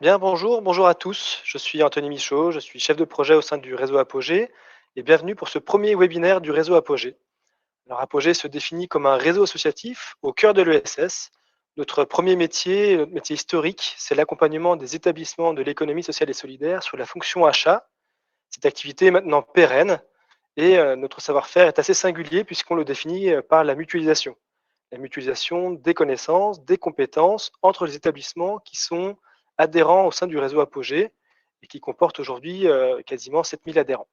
Bien, bonjour à tous. Je suis Anthony Michaud, je suis chef de projet au sein du réseau Apogée et bienvenue pour ce premier webinaire du réseau Apogée. Alors Apogée se définit comme un réseau associatif au cœur de l'ESS. Notre premier métier, notre métier historique, c'est l'accompagnement des établissements de l'économie sociale et solidaire sur la fonction achat. Cette activité est maintenant pérenne et notre savoir-faire est assez singulier puisqu'on le définit par la mutualisation. La mutualisation des connaissances, des compétences entre les établissements qui sont adhérents au sein du réseau Apogée et qui comporte aujourd'hui quasiment 7000 adhérents.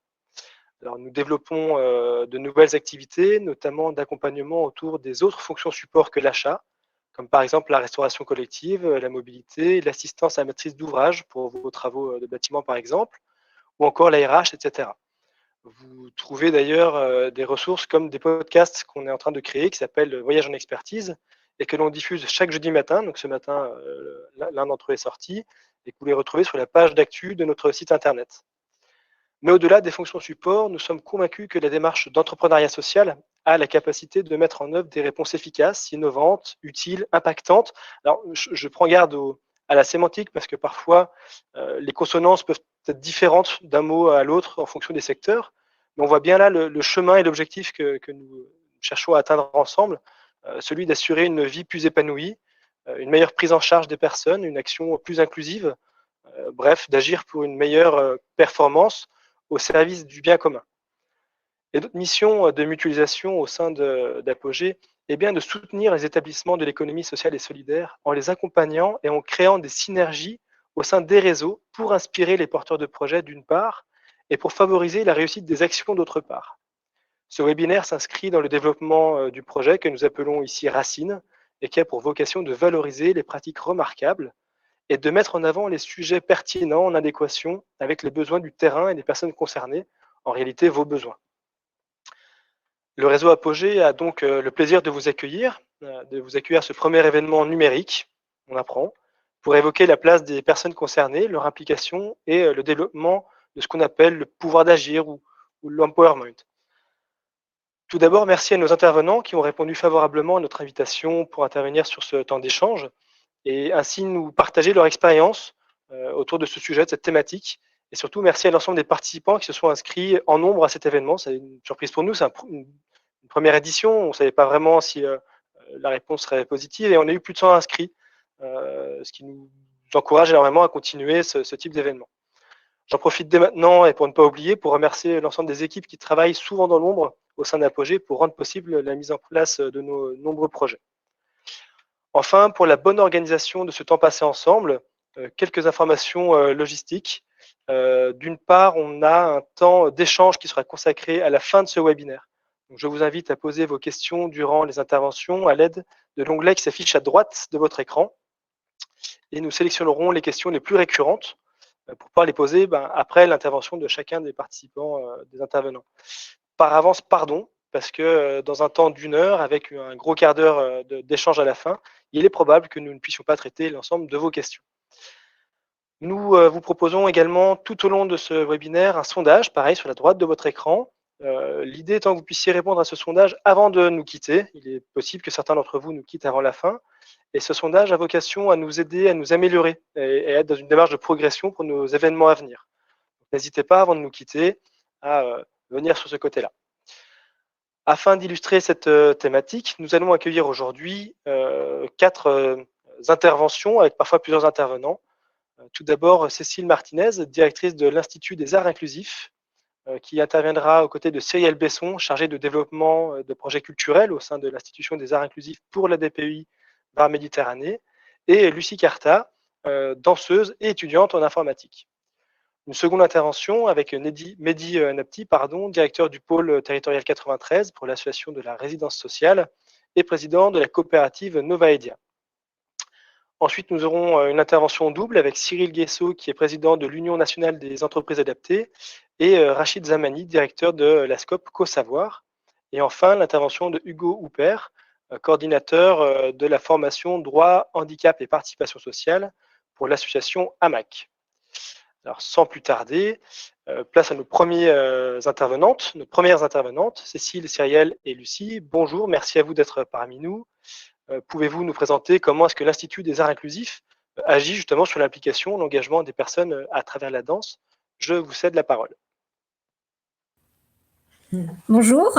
Alors, nous développons de nouvelles activités, notamment d'accompagnement autour des autres fonctions support que l'achat, comme par exemple la restauration collective, la mobilité, l'assistance à la maîtrise d'ouvrage pour vos travaux de bâtiment par exemple, ou encore la RH, etc. Vous trouvez d'ailleurs des ressources comme des podcasts qu'on est en train de créer qui s'appellent Voyage en expertise et que l'on diffuse chaque jeudi matin. Donc ce matin, l'un d'entre eux est sorti et que vous les retrouvez sur la page d'actu de notre site internet. Mais au-delà des fonctions support, nous sommes convaincus que la démarche d'entrepreneuriat social a la capacité de mettre en œuvre des réponses efficaces, innovantes, utiles, impactantes. Alors, je prends garde à la sémantique parce que parfois, les consonances peuvent être différentes d'un mot à l'autre en fonction des secteurs. Mais on voit bien là le chemin et l'objectif que nous cherchons à atteindre ensemble, celui d'assurer une vie plus épanouie, une meilleure prise en charge des personnes, une action plus inclusive, bref, d'agir pour une meilleure performance au service du bien commun. Et notre mission de mutualisation au sein d'Apogée est bien de soutenir les établissements de l'économie sociale et solidaire en les accompagnant et en créant des synergies au sein des réseaux pour inspirer les porteurs de projets d'une part et pour favoriser la réussite des actions d'autre part. Ce webinaire s'inscrit dans le développement du projet que nous appelons ici Racine et qui a pour vocation de valoriser les pratiques remarquables et de mettre en avant les sujets pertinents en adéquation avec les besoins du terrain et des personnes concernées, en réalité vos besoins. Le réseau Apogée a donc le plaisir de vous accueillir à ce premier événement numérique, on apprend, pour évoquer la place des personnes concernées, leur implication et le développement de ce qu'on appelle le pouvoir d'agir ou l'empowerment. Tout d'abord, merci à nos intervenants qui ont répondu favorablement à notre invitation pour intervenir sur ce temps d'échange et ainsi nous partager leur expérience autour de ce sujet, de cette thématique. Et surtout, merci à l'ensemble des participants qui se sont inscrits en nombre à cet événement. C'est une surprise pour nous, c'est une première édition. On ne savait pas vraiment si la réponse serait positive et on a eu plus de 100 inscrits, ce qui nous encourage énormément à continuer ce type d'événement. J'en profite dès maintenant et pour ne pas oublier, pour remercier l'ensemble des équipes qui travaillent souvent dans l'ombre au sein d'Apogée pour rendre possible la mise en place de nos nombreux projets. Enfin, pour la bonne organisation de ce temps passé ensemble, quelques informations logistiques. D'une part, on a un temps d'échange qui sera consacré à la fin de ce webinaire. Donc, je vous invite à poser vos questions durant les interventions à l'aide de l'onglet qui s'affiche à droite de votre écran. Et nous sélectionnerons les questions les plus récurrentes pour pouvoir les poser après l'intervention de chacun des participants, des intervenants. Par avance, pardon, parce que dans un temps d'une heure, avec un gros quart d'heure d'échange à la fin, il est probable que nous ne puissions pas traiter l'ensemble de vos questions. Nous vous proposons également tout au long de ce webinaire un sondage, pareil sur la droite de votre écran. L'idée étant que vous puissiez répondre à ce sondage avant de nous quitter. Il est possible que certains d'entre vous nous quittent avant la fin. Et ce sondage a vocation à nous aider, à nous améliorer et être dans une démarche de progression pour nos événements à venir. N'hésitez pas, avant de nous quitter, à venir sur ce côté-là. Afin d'illustrer cette thématique, nous allons accueillir aujourd'hui 4 interventions avec parfois plusieurs intervenants. Tout d'abord, Cécile Martinez, directrice de l'Institut des Arts Inclusifs, qui interviendra aux côtés de Cyrielle Besson, chargée de développement de projets culturels au sein de l'Institution des Arts Inclusifs pour la DPI Var Méditerranée, et Lucie Carta, danseuse et étudiante en informatique. Une seconde intervention avec Mehdi Napti, directeur du pôle territorial 93 pour l'association de la résidence sociale et président de la coopérative Novaedia. Ensuite, nous aurons une intervention double avec Cyril Guesso, qui est président de l'Union nationale des entreprises adaptées, et Rachid Zamani, directeur de la SCOP Co-Savoir. Et enfin, l'intervention de Hugo Huppert, coordinateur de la formation droit, handicap et participation sociale pour l'association AMAC. Alors, sans plus tarder, place à nos premières intervenantes, Cécile, Cyrielle et Lucie. Bonjour, merci à vous d'être parmi nous. Pouvez-vous nous présenter comment est-ce que l'Institut des Arts Inclusifs agit justement sur l'implication, l'engagement des personnes à travers la danse. Je vous cède la parole. Bonjour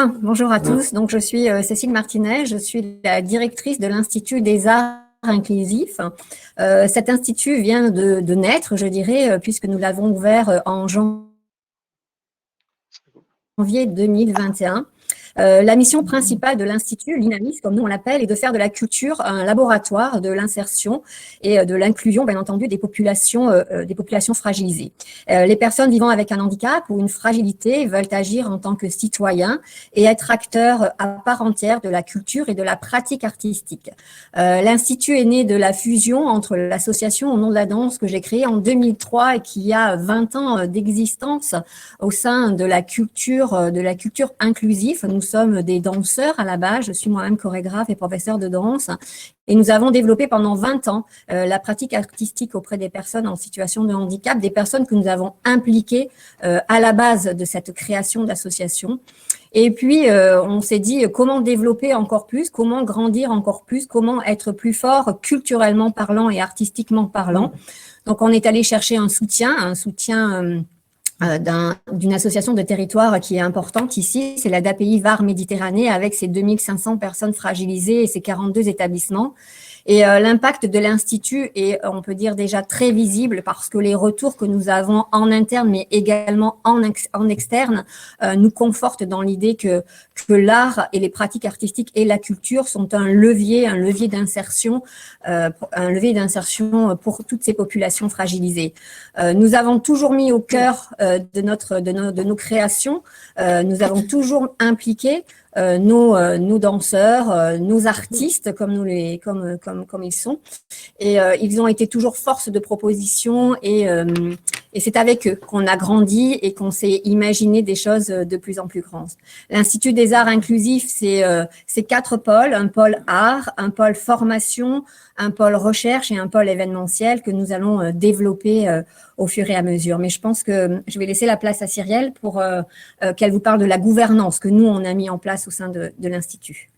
à tous. Donc, je suis Cécile Martinet, je suis la directrice de l'Institut des Arts Inclusifs. Cet institut vient de naître, je dirais, puisque nous l'avons ouvert en janvier 2021. La mission principale de l'Institut, l'INAMIS, comme nous on l'appelle, est de faire de la culture un laboratoire de l'insertion et de l'inclusion, bien entendu, des populations fragilisées. Les personnes vivant avec un handicap ou une fragilité veulent agir en tant que citoyens et être acteurs à part entière de la culture et de la pratique artistique. L'Institut est né de la fusion entre l'association Au nom de la danse que j'ai créée en 2003 et qui a 20 ans d'existence au sein de la culture inclusive. Nous sommes des danseurs à la base, je suis moi-même chorégraphe et professeur de danse, et nous avons développé pendant 20 ans la pratique artistique auprès des personnes en situation de handicap, des personnes que nous avons impliquées à la base de cette création d'association. Et puis, on s'est dit comment développer encore plus, comment grandir encore plus, comment être plus fort culturellement parlant et artistiquement parlant. Donc, on est allé chercher un soutien d'une association de territoire qui est importante ici, c'est la DAPI Var Méditerranée avec ses 2500 personnes fragilisées et ses 42 établissements. Et l'impact de l'Institut est, on peut dire, déjà très visible parce que les retours que nous avons en interne, mais également en externe, nous confortent dans l'idée que l'art et les pratiques artistiques et la culture sont un levier d'insertion pour toutes ces populations fragilisées. Nous avons toujours mis au cœur de nos créations, nous avons toujours impliqué nos danseurs, nos artistes comme ils sont, et ils ont été toujours force de proposition et c'est avec eux qu'on a grandi et qu'on s'est imaginé des choses de plus en plus grandes. L'Institut des Arts Inclusifs, c'est 4 pôles, un pôle art, un pôle formation, un pôle recherche et un pôle événementiel que nous allons développer au fur et à mesure. Mais je pense que je vais laisser la place à Cyrielle pour qu'elle vous parle de la gouvernance que nous, on a mis en place au sein de l'Institut.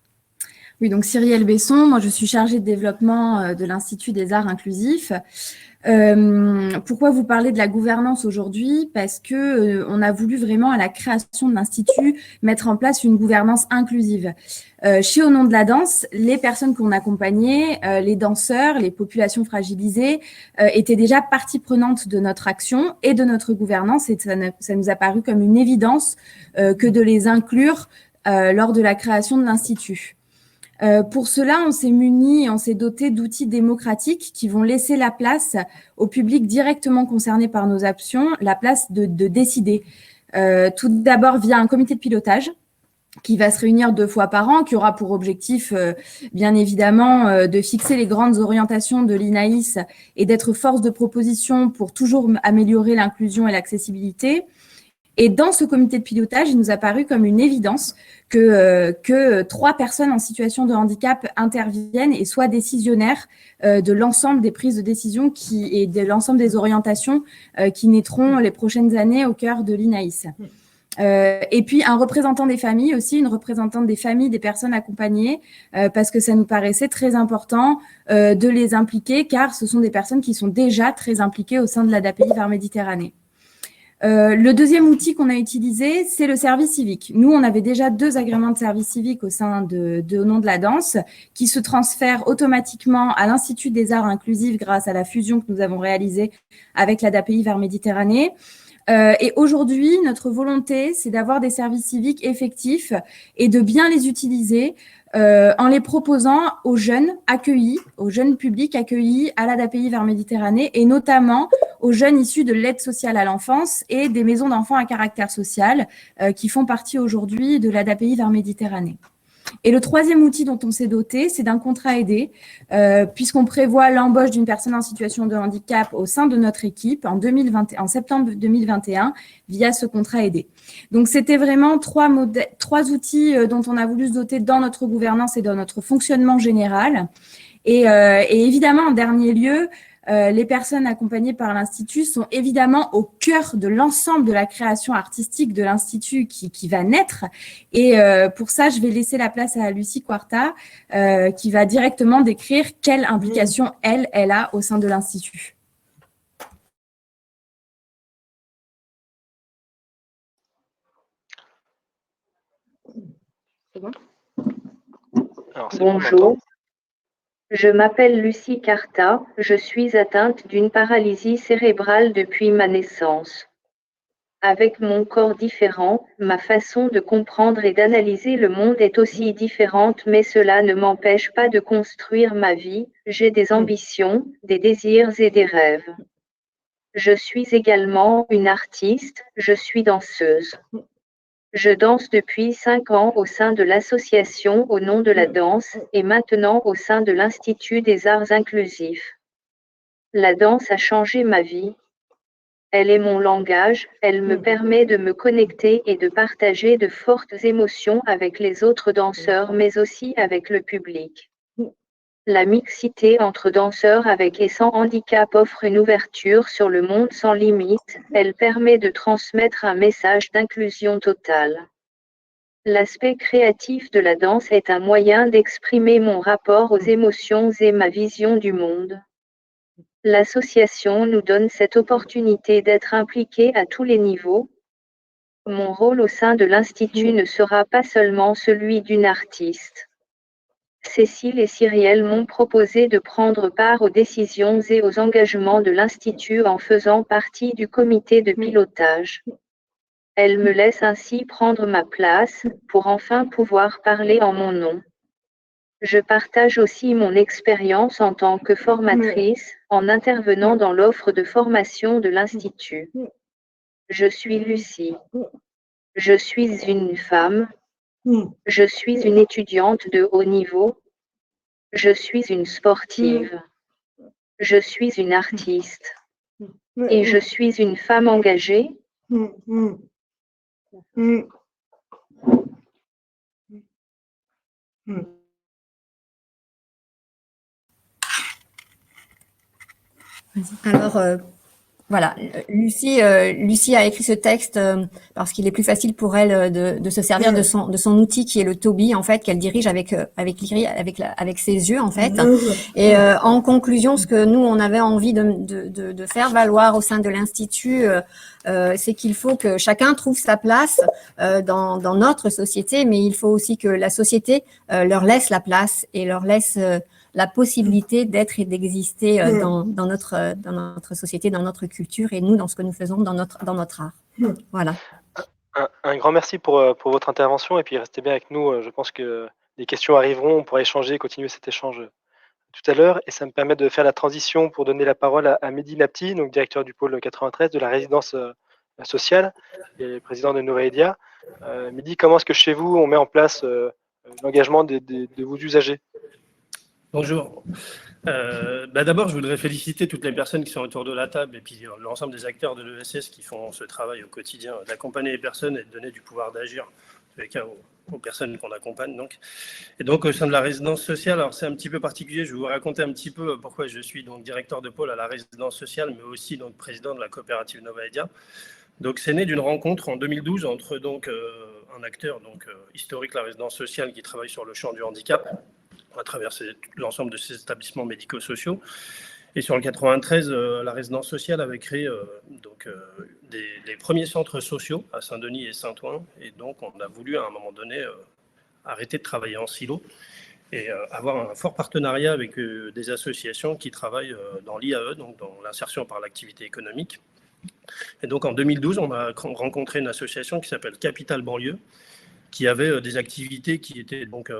Oui, donc Cyrielle Besson, moi je suis chargée de développement de l'Institut des Arts Inclusifs. Pourquoi vous parlez de la gouvernance aujourd'hui? Parce que on a voulu vraiment à la création de l'Institut mettre en place une gouvernance inclusive. Chez Au nom de la danse, les personnes qu'on accompagnait, les danseurs, les populations fragilisées, étaient déjà partie prenante de notre action et de notre gouvernance, et ça nous a paru comme une évidence que de les inclure lors de la création de l'Institut. Pour cela, on s'est muni et on s'est doté d'outils démocratiques qui vont laisser la place au public directement concerné par nos actions, la place de décider. Tout d'abord via un comité de pilotage qui va se réunir 2 fois par an, qui aura pour objectif, bien évidemment, de fixer les grandes orientations de l'INAIS et d'être force de proposition pour toujours améliorer l'inclusion et l'accessibilité. Et dans ce comité de pilotage, il nous a paru comme une évidence que 3 personnes en situation de handicap interviennent et soient décisionnaires de l'ensemble des prises de décision et de l'ensemble des orientations qui naîtront les prochaines années au cœur de l'INAIS. Et puis un représentant des familles aussi, une représentante des familles des personnes accompagnées, parce que ça nous paraissait très important de les impliquer, car ce sont des personnes qui sont déjà très impliquées au sein de la DAPI Var Méditerranée. Le deuxième outil qu'on a utilisé, c'est le service civique. Nous, on avait déjà 2 agréments de service civique au sein Au nom de la danse qui se transfèrent automatiquement à l'Institut des Arts Inclusifs grâce à la fusion que nous avons réalisée avec la DAPI Var Méditerranée. Et aujourd'hui, notre volonté, c'est d'avoir des services civiques effectifs et de bien les utiliser en les proposant aux jeunes accueillis, au jeune public accueillis à la DAPI Var Méditerranée et notamment aux jeunes issus de l'aide sociale à l'enfance et des maisons d'enfants à caractère social qui font partie aujourd'hui de la DAPI Var Méditerranée. Et le troisième outil dont on s'est doté, c'est d'un contrat aidé, puisqu'on prévoit l'embauche d'une personne en situation de handicap au sein de notre équipe en septembre 2021 via ce contrat aidé. Donc, c'était vraiment 3 outils dont on a voulu se doter dans notre gouvernance et dans notre fonctionnement général. Et évidemment, en dernier lieu, les personnes accompagnées par l'Institut sont évidemment au cœur de l'ensemble de la création artistique de l'Institut qui va naître. Et pour ça, je vais laisser la place à Lucie Quarta, qui va directement décrire quelle implication elle a au sein de l'Institut. C'est bon ? Alors, c'est Bonjour, bon, je m'appelle Lucie Quarta, je suis atteinte d'une paralysie cérébrale depuis ma naissance. Avec mon corps différent, ma façon de comprendre et d'analyser le monde est aussi différente, mais cela ne m'empêche pas de construire ma vie, j'ai des ambitions, des désirs et des rêves. Je suis également une artiste, je suis danseuse. Je danse depuis 5 ans au sein de l'association Au nom de la danse et maintenant au sein de l'Institut des arts inclusifs. La danse a changé ma vie. Elle est mon langage, elle me permet de me connecter et de partager de fortes émotions avec les autres danseurs mais aussi avec le public. La mixité entre danseurs avec et sans handicap offre une ouverture sur le monde sans limite, elle permet de transmettre un message d'inclusion totale. L'aspect créatif de la danse est un moyen d'exprimer mon rapport aux émotions et ma vision du monde. L'association nous donne cette opportunité d'être impliqués à tous les niveaux. Mon rôle au sein de l'Institut ne sera pas seulement celui d'une artiste. Cécile et Cyrielle m'ont proposé de prendre part aux décisions et aux engagements de l'Institut en faisant partie du comité de pilotage. Elles me laissent ainsi prendre ma place, pour enfin pouvoir parler en mon nom. Je partage aussi mon expérience en tant que formatrice, en intervenant dans l'offre de formation de l'Institut. Je suis Lucie. Je suis une femme. Je suis une étudiante de haut niveau. Je suis une sportive. Je suis une artiste. Et je suis une femme engagée. Alors, voilà, Lucie a écrit ce texte parce qu'il est plus facile pour elle de se servir de son outil qui est le Toby en fait qu'elle dirige avec ses yeux en fait. Et en conclusion, ce que nous on avait envie de faire valoir au sein de l'Institut, c'est qu'il faut que chacun trouve sa place dans notre société, mais il faut aussi que la société leur laisse la place et leur laisse la possibilité d'être et d'exister dans notre société, dans notre culture et nous, dans ce que nous faisons dans notre art. Voilà. Un grand merci pour votre intervention et puis restez bien avec nous. Je pense que les questions arriveront, on pourra échanger, continuer cet échange tout à l'heure et ça me permet de faire la transition pour donner la parole à Mehdi Napti, donc directeur du pôle 93 de la résidence sociale et président de Novaedia. Mehdi, comment est-ce que chez vous on met en place l'engagement de vos usagers ? Bonjour. D'abord, je voudrais féliciter toutes les personnes qui sont autour de la table et puis l'ensemble des acteurs de l'ESS qui font ce travail au quotidien d'accompagner les personnes et de donner du pouvoir d'agir aux personnes qu'on accompagne. Et donc, au sein de la résidence sociale, alors c'est un petit peu particulier, je vais vous raconter un petit peu pourquoi je suis donc directeur de pôle à la résidence sociale, mais aussi donc président de la coopérative Novaedia. Donc, c'est né d'une rencontre en 2012 entre donc, un acteur historique, la résidence sociale, qui travaille sur le champ du handicap, à travers l'ensemble de ces établissements médico-sociaux. Et sur le 93, la résidence sociale avait créé les premiers centres sociaux à Saint-Denis et Saint-Ouen. Et donc, on a voulu, à un moment donné, arrêter de travailler en silo et avoir un fort partenariat avec des associations qui travaillent dans l'IAE, donc dans l'insertion par l'activité économique. Et donc, en 2012, on a rencontré une association qui s'appelle Capital Banlieue, qui avait des activités qui étaient donc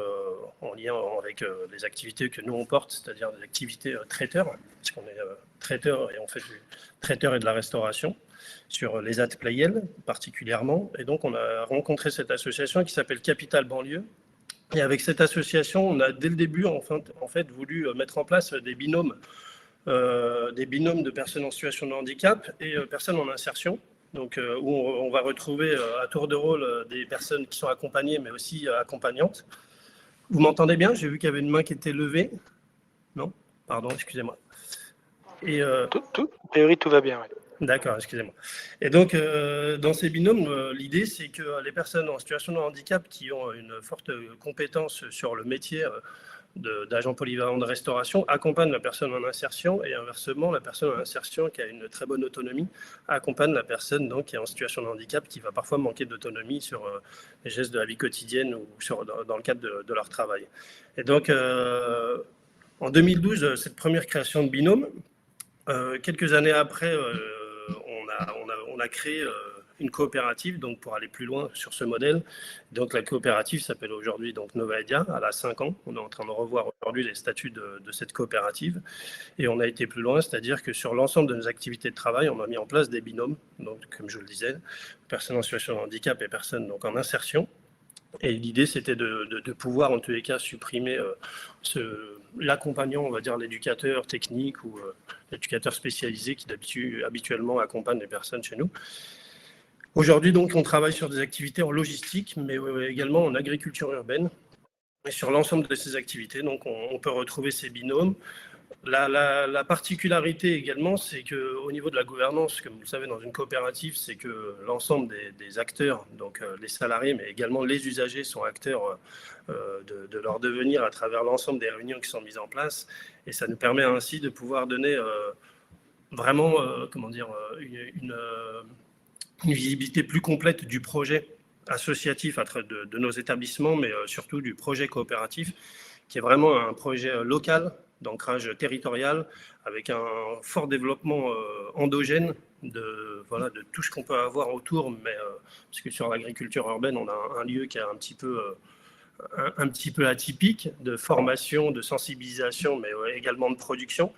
en lien avec les activités que nous on porte, c'est-à-dire des activités traiteurs, parce qu'on est traiteur et on fait du traiteur et de la restauration, sur les Playel particulièrement. Et donc on a rencontré cette association qui s'appelle Capital Banlieue. Et avec cette association, on a dès le début en fait voulu mettre en place des binômes de personnes en situation de handicap et personnes en insertion. Donc, où on va retrouver à tour de rôle des personnes qui sont accompagnées, mais aussi accompagnantes. Vous m'entendez bien ? J'ai vu qu'il y avait une main qui était levée. Non ? Pardon, excusez-moi. Et, A priori, tout va bien. Oui. d'accord, excusez-moi. Et donc, dans ces binômes, l'idée, c'est que les personnes en situation de handicap qui ont une forte compétence sur le métier d'agent polyvalent de restauration accompagne la personne en insertion, et inversement, la personne en insertion qui a une très bonne autonomie accompagne la personne donc, qui est en situation de handicap, qui va parfois manquer d'autonomie sur les gestes de la vie quotidienne ou dans le cadre de leur travail. Et donc, en 2012, cette première création de binôme, quelques années après, on a créé une coopérative donc pour aller plus loin sur ce modèle. Donc la coopérative s'appelle aujourd'hui donc Novaedia. Elle a 5 ans. On est en train de revoir aujourd'hui les statuts de cette coopérative. Et on a été plus loin, c'est-à-dire que sur l'ensemble de nos activités de travail, on a mis en place des binômes. Donc comme je le disais, personnes en situation de handicap et personnes donc en insertion. Et l'idée, c'était de pouvoir, en tous les cas, supprimer l'accompagnant, on va dire l'éducateur technique ou l'éducateur spécialisé qui habituellement accompagne les personnes chez nous. Aujourd'hui, donc, on travaille sur des activités en logistique, mais également en agriculture urbaine. Et sur l'ensemble de ces activités, donc, on peut retrouver ces binômes. La particularité également, c'est qu'au niveau de la gouvernance, comme vous le savez, dans une coopérative, c'est que l'ensemble des acteurs, donc les salariés, mais également les usagers, sont acteurs de leur devenir à travers l'ensemble des réunions qui sont mises en place. Et ça nous permet ainsi de pouvoir donner vraiment une visibilité plus complète du projet associatif de nos établissements, mais surtout du projet coopératif, qui est vraiment un projet local, d'ancrage territorial, avec un fort développement endogène de tout ce qu'on peut avoir autour, mais parce que sur l'agriculture urbaine, on a un lieu qui est un petit peu atypique, de formation, de sensibilisation, mais également de production.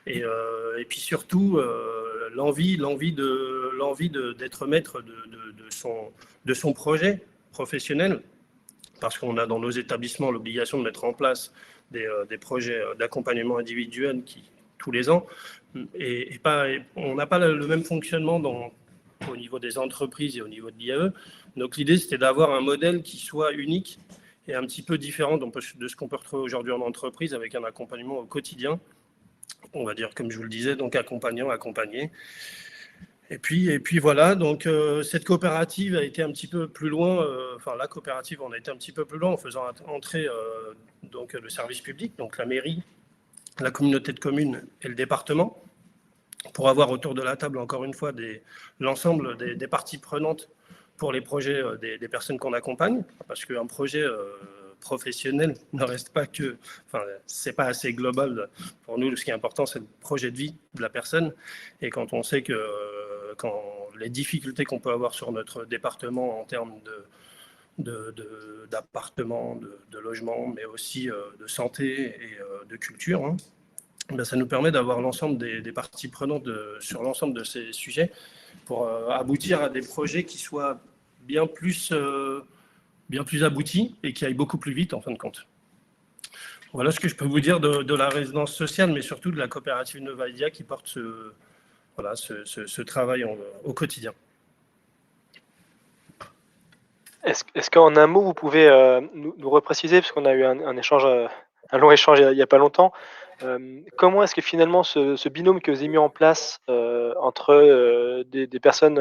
Et puis surtout, l'envie d'être maître de son projet professionnel, parce qu'on a dans nos établissements l'obligation de mettre en place des projets d'accompagnement individuel tous les ans. Et on n'a pas le même fonctionnement au niveau des entreprises et au niveau de l'IAE. Donc l'idée, c'était d'avoir un modèle qui soit unique et un petit peu différent de ce qu'on peut retrouver aujourd'hui en entreprise, avec un accompagnement au quotidien. On va dire, comme je vous le disais, donc accompagnant, accompagné. Et puis voilà, donc cette coopérative a été un petit peu plus loin, la coopérative, on a été un petit peu plus loin en faisant entrer donc, le service public, donc la mairie, la communauté de communes et le département, pour avoir autour de la table, encore une fois, l'ensemble des parties prenantes pour les projets des personnes qu'on accompagne, parce qu'un projet professionnel ne reste pas que, c'est pas assez global pour nous. Ce qui est important, c'est le projet de vie de la personne. Et quand on sait que les difficultés qu'on peut avoir sur notre département en termes d'appartements, de logements, mais aussi de santé et de culture, ça nous permet d'avoir l'ensemble des parties prenantes sur l'ensemble de ces sujets pour aboutir à des projets qui soient bien plus aboutis et qui aillent beaucoup plus vite en fin de compte. Voilà ce que je peux vous dire de la résidence sociale, mais surtout de la coopérative Novaedia qui porte ce travail au quotidien. Est-ce qu'en un mot, vous pouvez nous repréciser, parce qu'on a eu un long échange il n'y a pas longtemps, comment est-ce que finalement ce binôme que vous avez mis en place entre des personnes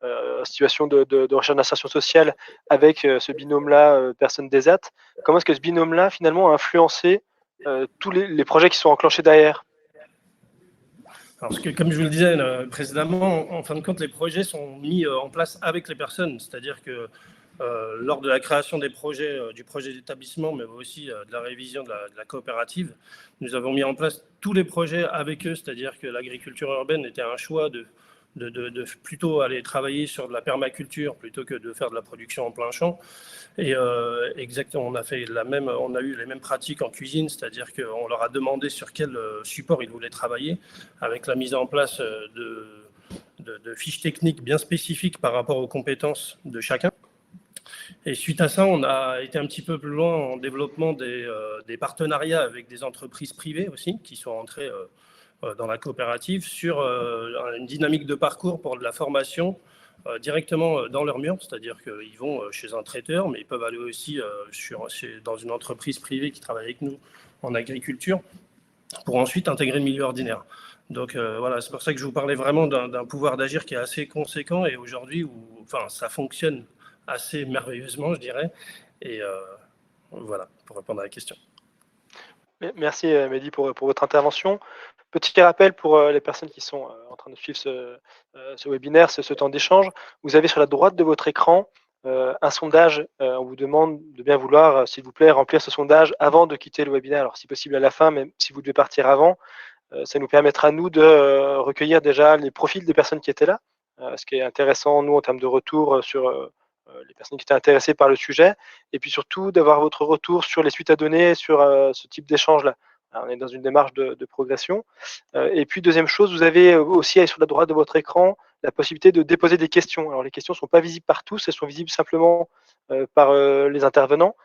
en situation de recherche d'insertion sociale avec ce binôme-là, personnes d'ESAT, comment est-ce que ce binôme-là finalement a influencé tous les projets qui sont enclenchés derrière? Alors, comme je vous le disais précédemment, en fin de compte, les projets sont mis en place avec les personnes, c'est-à-dire que lors de la création des projets, du projet d'établissement, mais aussi de la révision de la coopérative, nous avons mis en place tous les projets avec eux, c'est-à-dire que l'agriculture urbaine était un choix de plutôt aller travailler sur de la permaculture plutôt que de faire de la production en plein champ. Et exactement, on a eu les mêmes pratiques en cuisine, c'est-à-dire qu'on leur a demandé sur quel support ils voulaient travailler, avec la mise en place de fiches techniques bien spécifiques par rapport aux compétences de chacun. Et suite à ça, on a été un petit peu plus loin en développement des partenariats avec des entreprises privées aussi, qui sont entrées dans la coopérative sur une dynamique de parcours pour de la formation directement dans leur mur, c'est-à-dire qu'ils vont chez un traiteur, mais ils peuvent aller aussi dans une entreprise privée qui travaille avec nous en agriculture pour ensuite intégrer le milieu ordinaire. Donc voilà, c'est pour ça que je vous parlais vraiment d'un pouvoir d'agir qui est assez conséquent et aujourd'hui, ça fonctionne assez merveilleusement, je dirais. Et voilà, pour répondre à la question. Merci Mehdi pour votre intervention. Petit rappel pour les personnes qui sont en train de suivre ce webinaire, ce temps d'échange. Vous avez sur la droite de votre écran un sondage. On vous demande de bien vouloir, s'il vous plaît, remplir ce sondage avant de quitter le webinaire. Alors si possible à la fin, mais si vous devez partir avant, ça nous permettra, nous, de recueillir déjà les profils des personnes qui étaient là, ce qui est intéressant, nous, en termes de retour sur les personnes qui étaient intéressées par le sujet, et puis surtout d'avoir votre retour sur les suites à donner sur ce type d'échange-là. On est dans une démarche de progression. Et puis, deuxième chose, vous avez aussi sur la droite de votre écran la possibilité de déposer des questions. Alors, les questions ne sont pas visibles par tous, elles sont visibles simplement par les intervenants.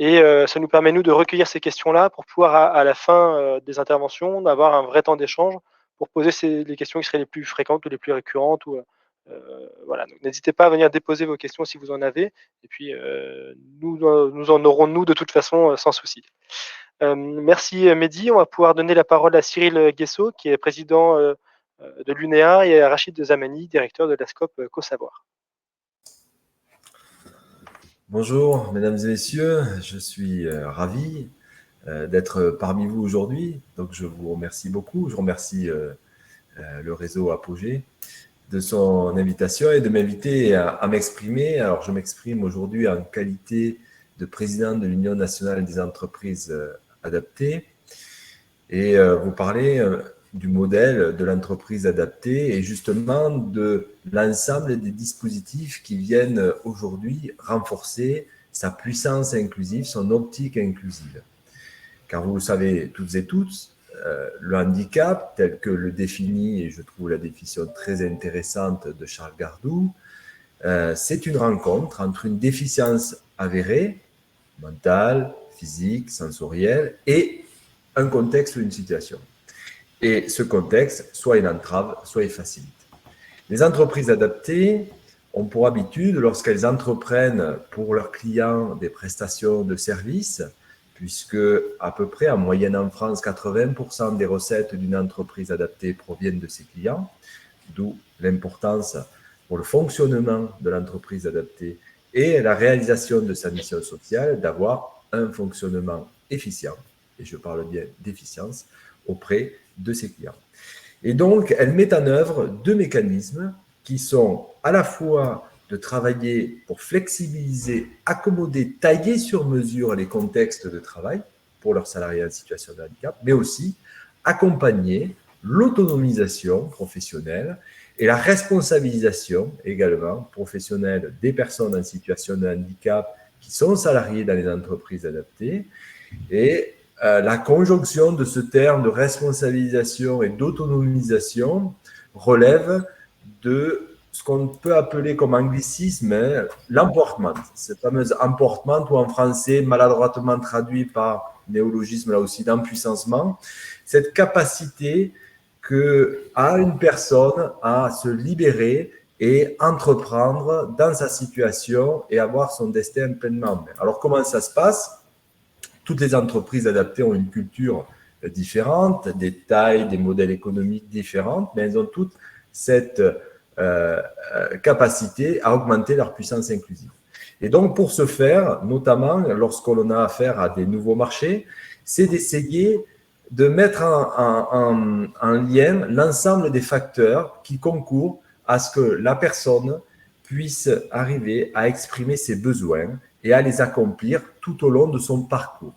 Et ça nous permet, nous, de recueillir ces questions-là pour pouvoir, à la fin des interventions, avoir un vrai temps d'échange pour poser les questions qui seraient les plus fréquentes ou les plus récurrentes. Voilà. Donc, n'hésitez pas à venir déposer vos questions si vous en avez. Et puis, nous en aurons, nous, de toute façon, sans souci. Merci Mehdi. On va pouvoir donner la parole à Cyril Guesso, qui est président de l'UNEA, et à Rachid Zamani, directeur de la SCOP Co-Savoir. Bonjour, mesdames et messieurs, je suis ravi d'être parmi vous aujourd'hui. Donc, je vous remercie beaucoup. Je remercie le réseau Apogée de son invitation et de m'inviter à m'exprimer. Alors, je m'exprime aujourd'hui en qualité de président de l'Union nationale des entreprises adaptées et vous parler du modèle de l'entreprise adaptée et justement de l'ensemble des dispositifs qui viennent aujourd'hui renforcer sa puissance inclusive, son optique inclusive. Car vous le savez toutes et tous, le handicap, tel que le définit, et je trouve la définition très intéressante de Charles Gardou, c'est une rencontre entre une déficience avérée, mentale, physique, sensorielle, et un contexte ou une situation. Et ce contexte, soit il entrave, soit il facilite. Les entreprises adaptées ont pour habitude, lorsqu'elles entreprennent pour leurs clients des prestations de services, puisque à peu près en moyenne en France, 80% des recettes d'une entreprise adaptée proviennent de ses clients, d'où l'importance pour le fonctionnement de l'entreprise adaptée et la réalisation de sa mission sociale d'avoir un fonctionnement efficient, et je parle bien d'efficience, auprès de ses clients. Et donc, elle met en œuvre deux mécanismes qui sont à la fois de travailler pour flexibiliser, accommoder, tailler sur mesure les contextes de travail pour leurs salariés en situation de handicap, mais aussi accompagner l'autonomisation professionnelle et la responsabilisation également professionnelle des personnes en situation de handicap qui sont salariées dans les entreprises adaptées. Et la conjonction de ce terme de responsabilisation et d'autonomisation relève de ce qu'on peut appeler comme anglicisme l'emportement. Ce fameux emportement, ou en français maladroitement traduit par néologisme là aussi d'empuissancement, cette capacité qu'a une personne à se libérer et entreprendre dans sa situation et avoir son destin pleinement en main. Alors comment ça se passe ? Toutes les entreprises adaptées ont une culture différente, des tailles, des modèles économiques différents, mais elles ont toutes cette capacité à augmenter leur puissance inclusive. Et donc, pour ce faire, notamment lorsqu'on a affaire à des nouveaux marchés, c'est d'essayer de mettre en lien l'ensemble des facteurs qui concourent à ce que la personne puisse arriver à exprimer ses besoins et à les accomplir tout au long de son parcours.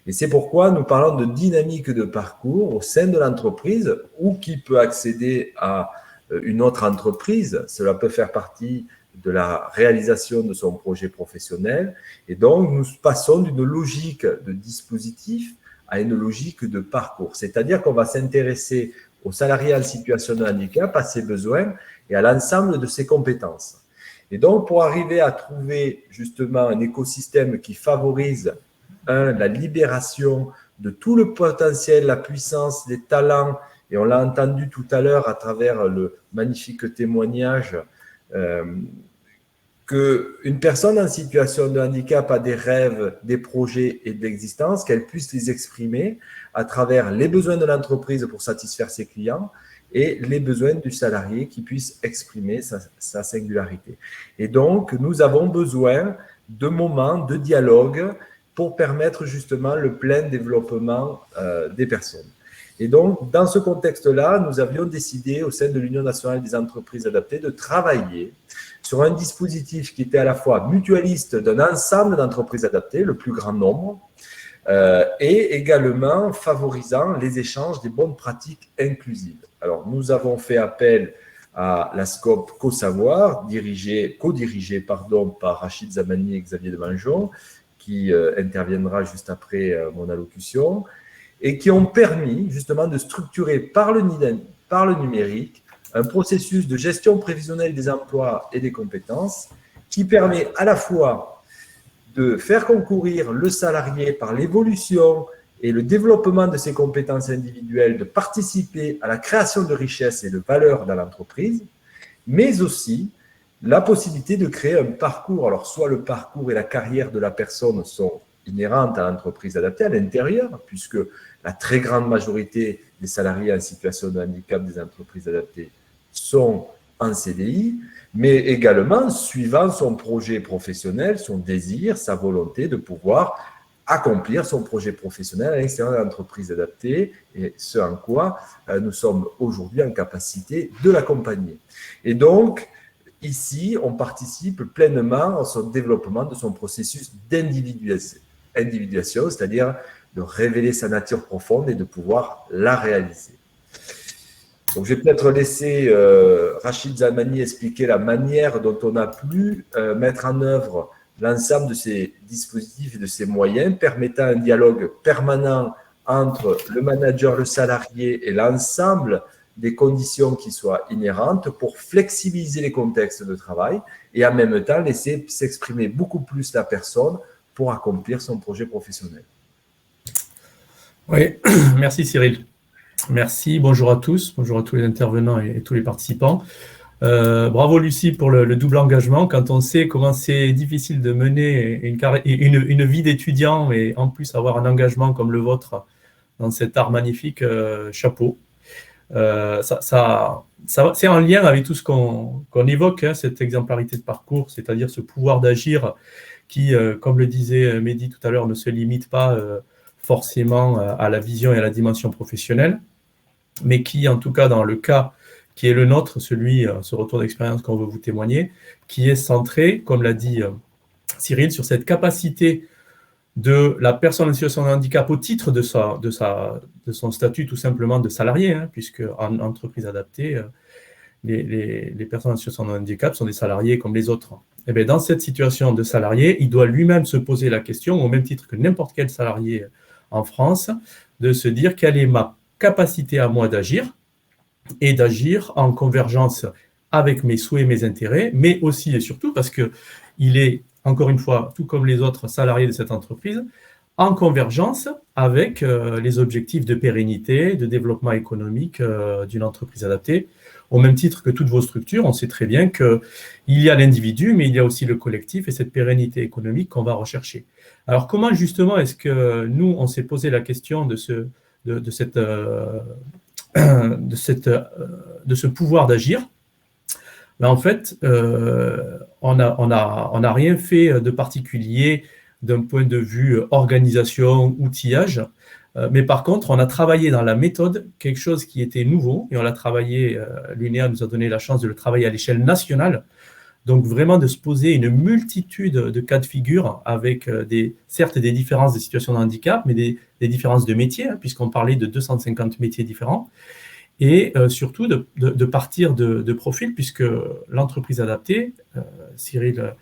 Et c'est pourquoi nous parlons de dynamique de parcours au sein de l'entreprise ou qui peut accéder à une autre entreprise. Cela peut faire partie de la réalisation de son projet professionnel. Et donc, nous passons d'une logique de dispositif à une logique de parcours. C'est-à-dire qu'on va s'intéresser au salarié en situation de handicap, à ses besoins et à l'ensemble de ses compétences. Et donc, pour arriver à trouver justement un écosystème qui favorise la libération de tout le potentiel, la puissance, les talents, et on l'a entendu tout à l'heure à travers le magnifique témoignage qu'une personne en situation de handicap a des rêves, des projets et d'existence, qu'elle puisse les exprimer à travers les besoins de l'entreprise pour satisfaire ses clients et les besoins du salarié qui puisse exprimer sa singularité. Et donc, nous avons besoin de moments de dialogue pour permettre justement le plein développement des personnes. Et donc, dans ce contexte-là, nous avions décidé au sein de l'Union nationale des entreprises adaptées de travailler sur un dispositif qui était à la fois mutualiste d'un ensemble d'entreprises adaptées, le plus grand nombre, et également favorisant les échanges des bonnes pratiques inclusives. Alors, nous avons fait appel à la SCOP Co-Savoir, co-dirigée par Rachid Zamani et Xavier Demangeon, qui interviendra juste après mon allocution, et qui ont permis justement de structurer par le numérique un processus de gestion prévisionnelle des emplois et des compétences qui permet à la fois de faire concourir le salarié par l'évolution et le développement de ses compétences individuelles, de participer à la création de richesses et de valeur dans l'entreprise, mais aussi la possibilité de créer un parcours. Alors, soit le parcours et la carrière de la personne sont inhérentes à l'entreprise adaptée à l'intérieur, puisque la très grande majorité des salariés en situation de handicap des entreprises adaptées sont en CDI, mais également suivant son projet professionnel, son désir, sa volonté de pouvoir accomplir son projet professionnel à l'extérieur de l'entreprise adaptée, et ce en quoi nous sommes aujourd'hui en capacité de l'accompagner. Et donc, ici, on participe pleinement au développement de son processus d'individuation, c'est-à-dire de révéler sa nature profonde et de pouvoir la réaliser. Donc, je vais peut-être laisser Rachid Zamani expliquer la manière dont on a pu mettre en œuvre l'ensemble de ces dispositifs et de ces moyens permettant un dialogue permanent entre le manager, le salarié et l'ensemble des conditions qui soient inhérentes pour flexibiliser les contextes de travail et en même temps laisser s'exprimer beaucoup plus la personne pour accomplir son projet professionnel. Oui, merci Cyril. Merci, bonjour à tous les intervenants et tous les participants. Bravo Lucie pour le double engagement. Quand on sait comment c'est difficile de mener une vie d'étudiant et en plus avoir un engagement comme le vôtre dans cet art magnifique, chapeau. C'est en lien avec tout ce qu'on évoque, hein, cette exemplarité de parcours, c'est-à-dire ce pouvoir d'agir qui, comme le disait Mehdi tout à l'heure, ne se limite pas forcément à la vision et à la dimension professionnelle, mais qui, en tout cas, dans le cas qui est le nôtre, ce retour d'expérience qu'on veut vous témoigner, qui est centré, comme l'a dit Cyril, sur cette capacité de la personne en situation de handicap au titre de son statut tout simplement de salarié, hein, puisque en entreprise adaptée, les personnes en situation de handicap sont des salariés comme les autres. Et bien, dans cette situation de salarié, il doit lui-même se poser la question, au même titre que n'importe quel salarié en France, de se dire quelle est ma capacité à moi d'agir, et d'agir en convergence avec mes souhaits et mes intérêts, mais aussi et surtout parce qu'il est, encore une fois, tout comme les autres salariés de cette entreprise, en convergence avec les objectifs de pérennité, de développement économique d'une entreprise adaptée. Au même titre que toutes vos structures, on sait très bien qu'il y a l'individu, mais il y a aussi le collectif et cette pérennité économique qu'on va rechercher. Alors, comment justement est-ce que nous, on s'est posé la question de ce pouvoir d'agir? Mais en fait, on n'a rien fait de particulier d'un point de vue organisation, outillage, mais par contre, on a travaillé dans la méthode quelque chose qui était nouveau, et on l'a travaillé, l'UNEA nous a donné la chance de le travailler à l'échelle nationale, donc vraiment de se poser une multitude de cas de figure avec certes des différences de situation de handicap, mais des différences de métiers, hein, puisqu'on parlait de 250 métiers différents, et surtout de partir de profils, puisque l'entreprise adaptée, Cyril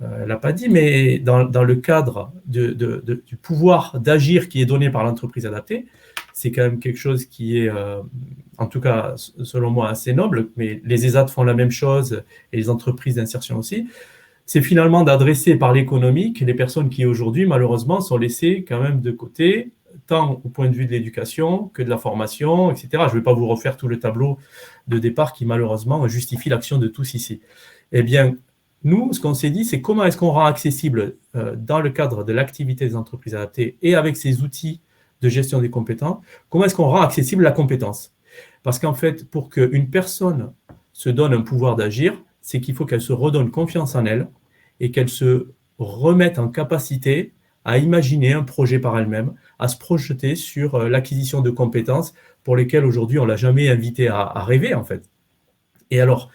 ne l'a pas dit, mais dans le cadre du pouvoir d'agir qui est donné par l'entreprise adaptée, c'est quand même quelque chose qui est, en tout cas, selon moi, assez noble, mais les ESAT font la même chose et les entreprises d'insertion aussi. C'est finalement d'adresser par l'économique les personnes qui aujourd'hui, malheureusement, sont laissées quand même de côté, tant au point de vue de l'éducation que de la formation, etc. Je ne vais pas vous refaire tout le tableau de départ qui, malheureusement, justifie l'action de tous ici. Eh bien, nous, ce qu'on s'est dit, c'est comment est-ce qu'on rend accessible, dans le cadre de l'activité des entreprises adaptées et avec ces outils de gestion des compétences, comment est-ce qu'on rend accessible la compétence? Parce qu'en fait, pour qu'une personne se donne un pouvoir d'agir, c'est qu'il faut qu'elle se redonne confiance en elle et qu'elle se remette en capacité à imaginer un projet par elle-même, à se projeter sur l'acquisition de compétences pour lesquelles aujourd'hui on ne l'a jamais invité à rêver en fait. Et alors,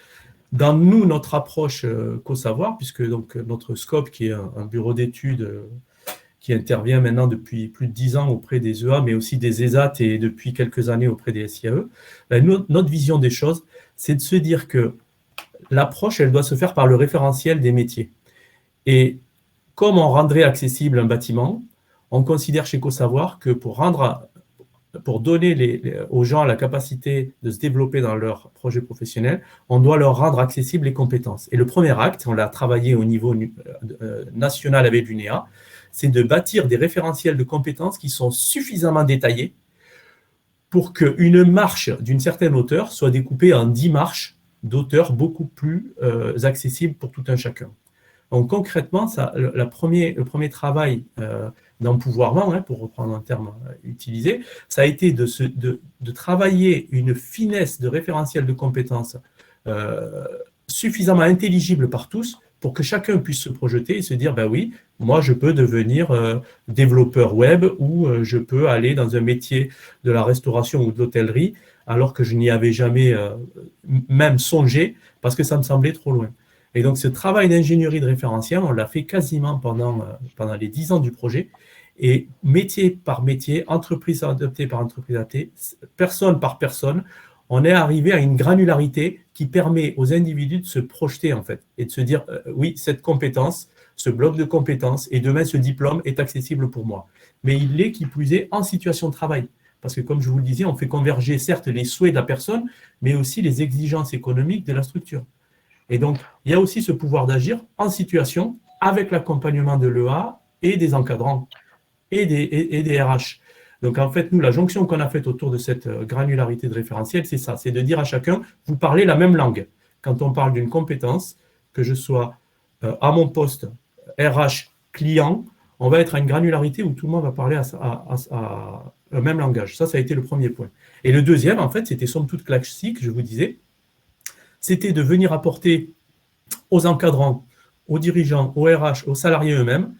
dans nous, notre approche CoSavoir, puisque donc, notre SCOP, qui est un bureau d'études qui intervient maintenant depuis plus de 10 ans auprès des EA, mais aussi des ESAT et depuis quelques années auprès des SIAE, notre vision des choses, c'est de se dire que l'approche, elle doit se faire par le référentiel des métiers. Et comme on rendrait accessible un bâtiment, on considère chez CoSavoir que pour donner aux gens la capacité de se développer dans leur projet professionnel, on doit leur rendre accessibles les compétences. Et le premier acte, on l'a travaillé au niveau national avec l'UNEA, c'est de bâtir des référentiels de compétences qui sont suffisamment détaillés pour qu'une marche d'une certaine hauteur soit découpée en 10 marches d'auteur beaucoup plus accessibles pour tout un chacun. Donc concrètement, le premier travail d'empouvoirment, pour reprendre un terme utilisé, ça a été de travailler une finesse de référentiel de compétences suffisamment intelligible par tous pour que chacun puisse se projeter et se dire, ben oui, moi je peux devenir développeur web ou je peux aller dans un métier de la restauration ou de l'hôtellerie alors que je n'y avais jamais même songé parce que ça me semblait trop loin. Et donc, ce travail d'ingénierie de référentiel, on l'a fait quasiment pendant les 10 ans du projet. Et métier par métier, entreprise adaptée par entreprise adaptée, personne par personne, on est arrivé à une granularité qui permet aux individus de se projeter, en fait, et de se dire, oui, cette compétence, ce bloc de compétences, et demain, ce diplôme est accessible pour moi. Mais il l'est, qui plus est, en situation de travail. Parce que, comme je vous le disais, on fait converger, certes, les souhaits de la personne, mais aussi les exigences économiques de la structure. Et donc, il y a aussi ce pouvoir d'agir en situation avec l'accompagnement de l'EA et des encadrants et des RH. Donc, en fait, nous, la jonction qu'on a faite autour de cette granularité de référentiel, c'est ça, c'est de dire à chacun, vous parlez la même langue. Quand on parle d'une compétence, que je sois à mon poste RH client, on va être à une granularité où tout le monde va parler à un même langage. Ça a été le premier point. Et le deuxième, en fait, c'était somme toute classique, je vous disais, c'était de venir apporter aux encadrants, aux dirigeants, aux RH, aux salariés eux-mêmes,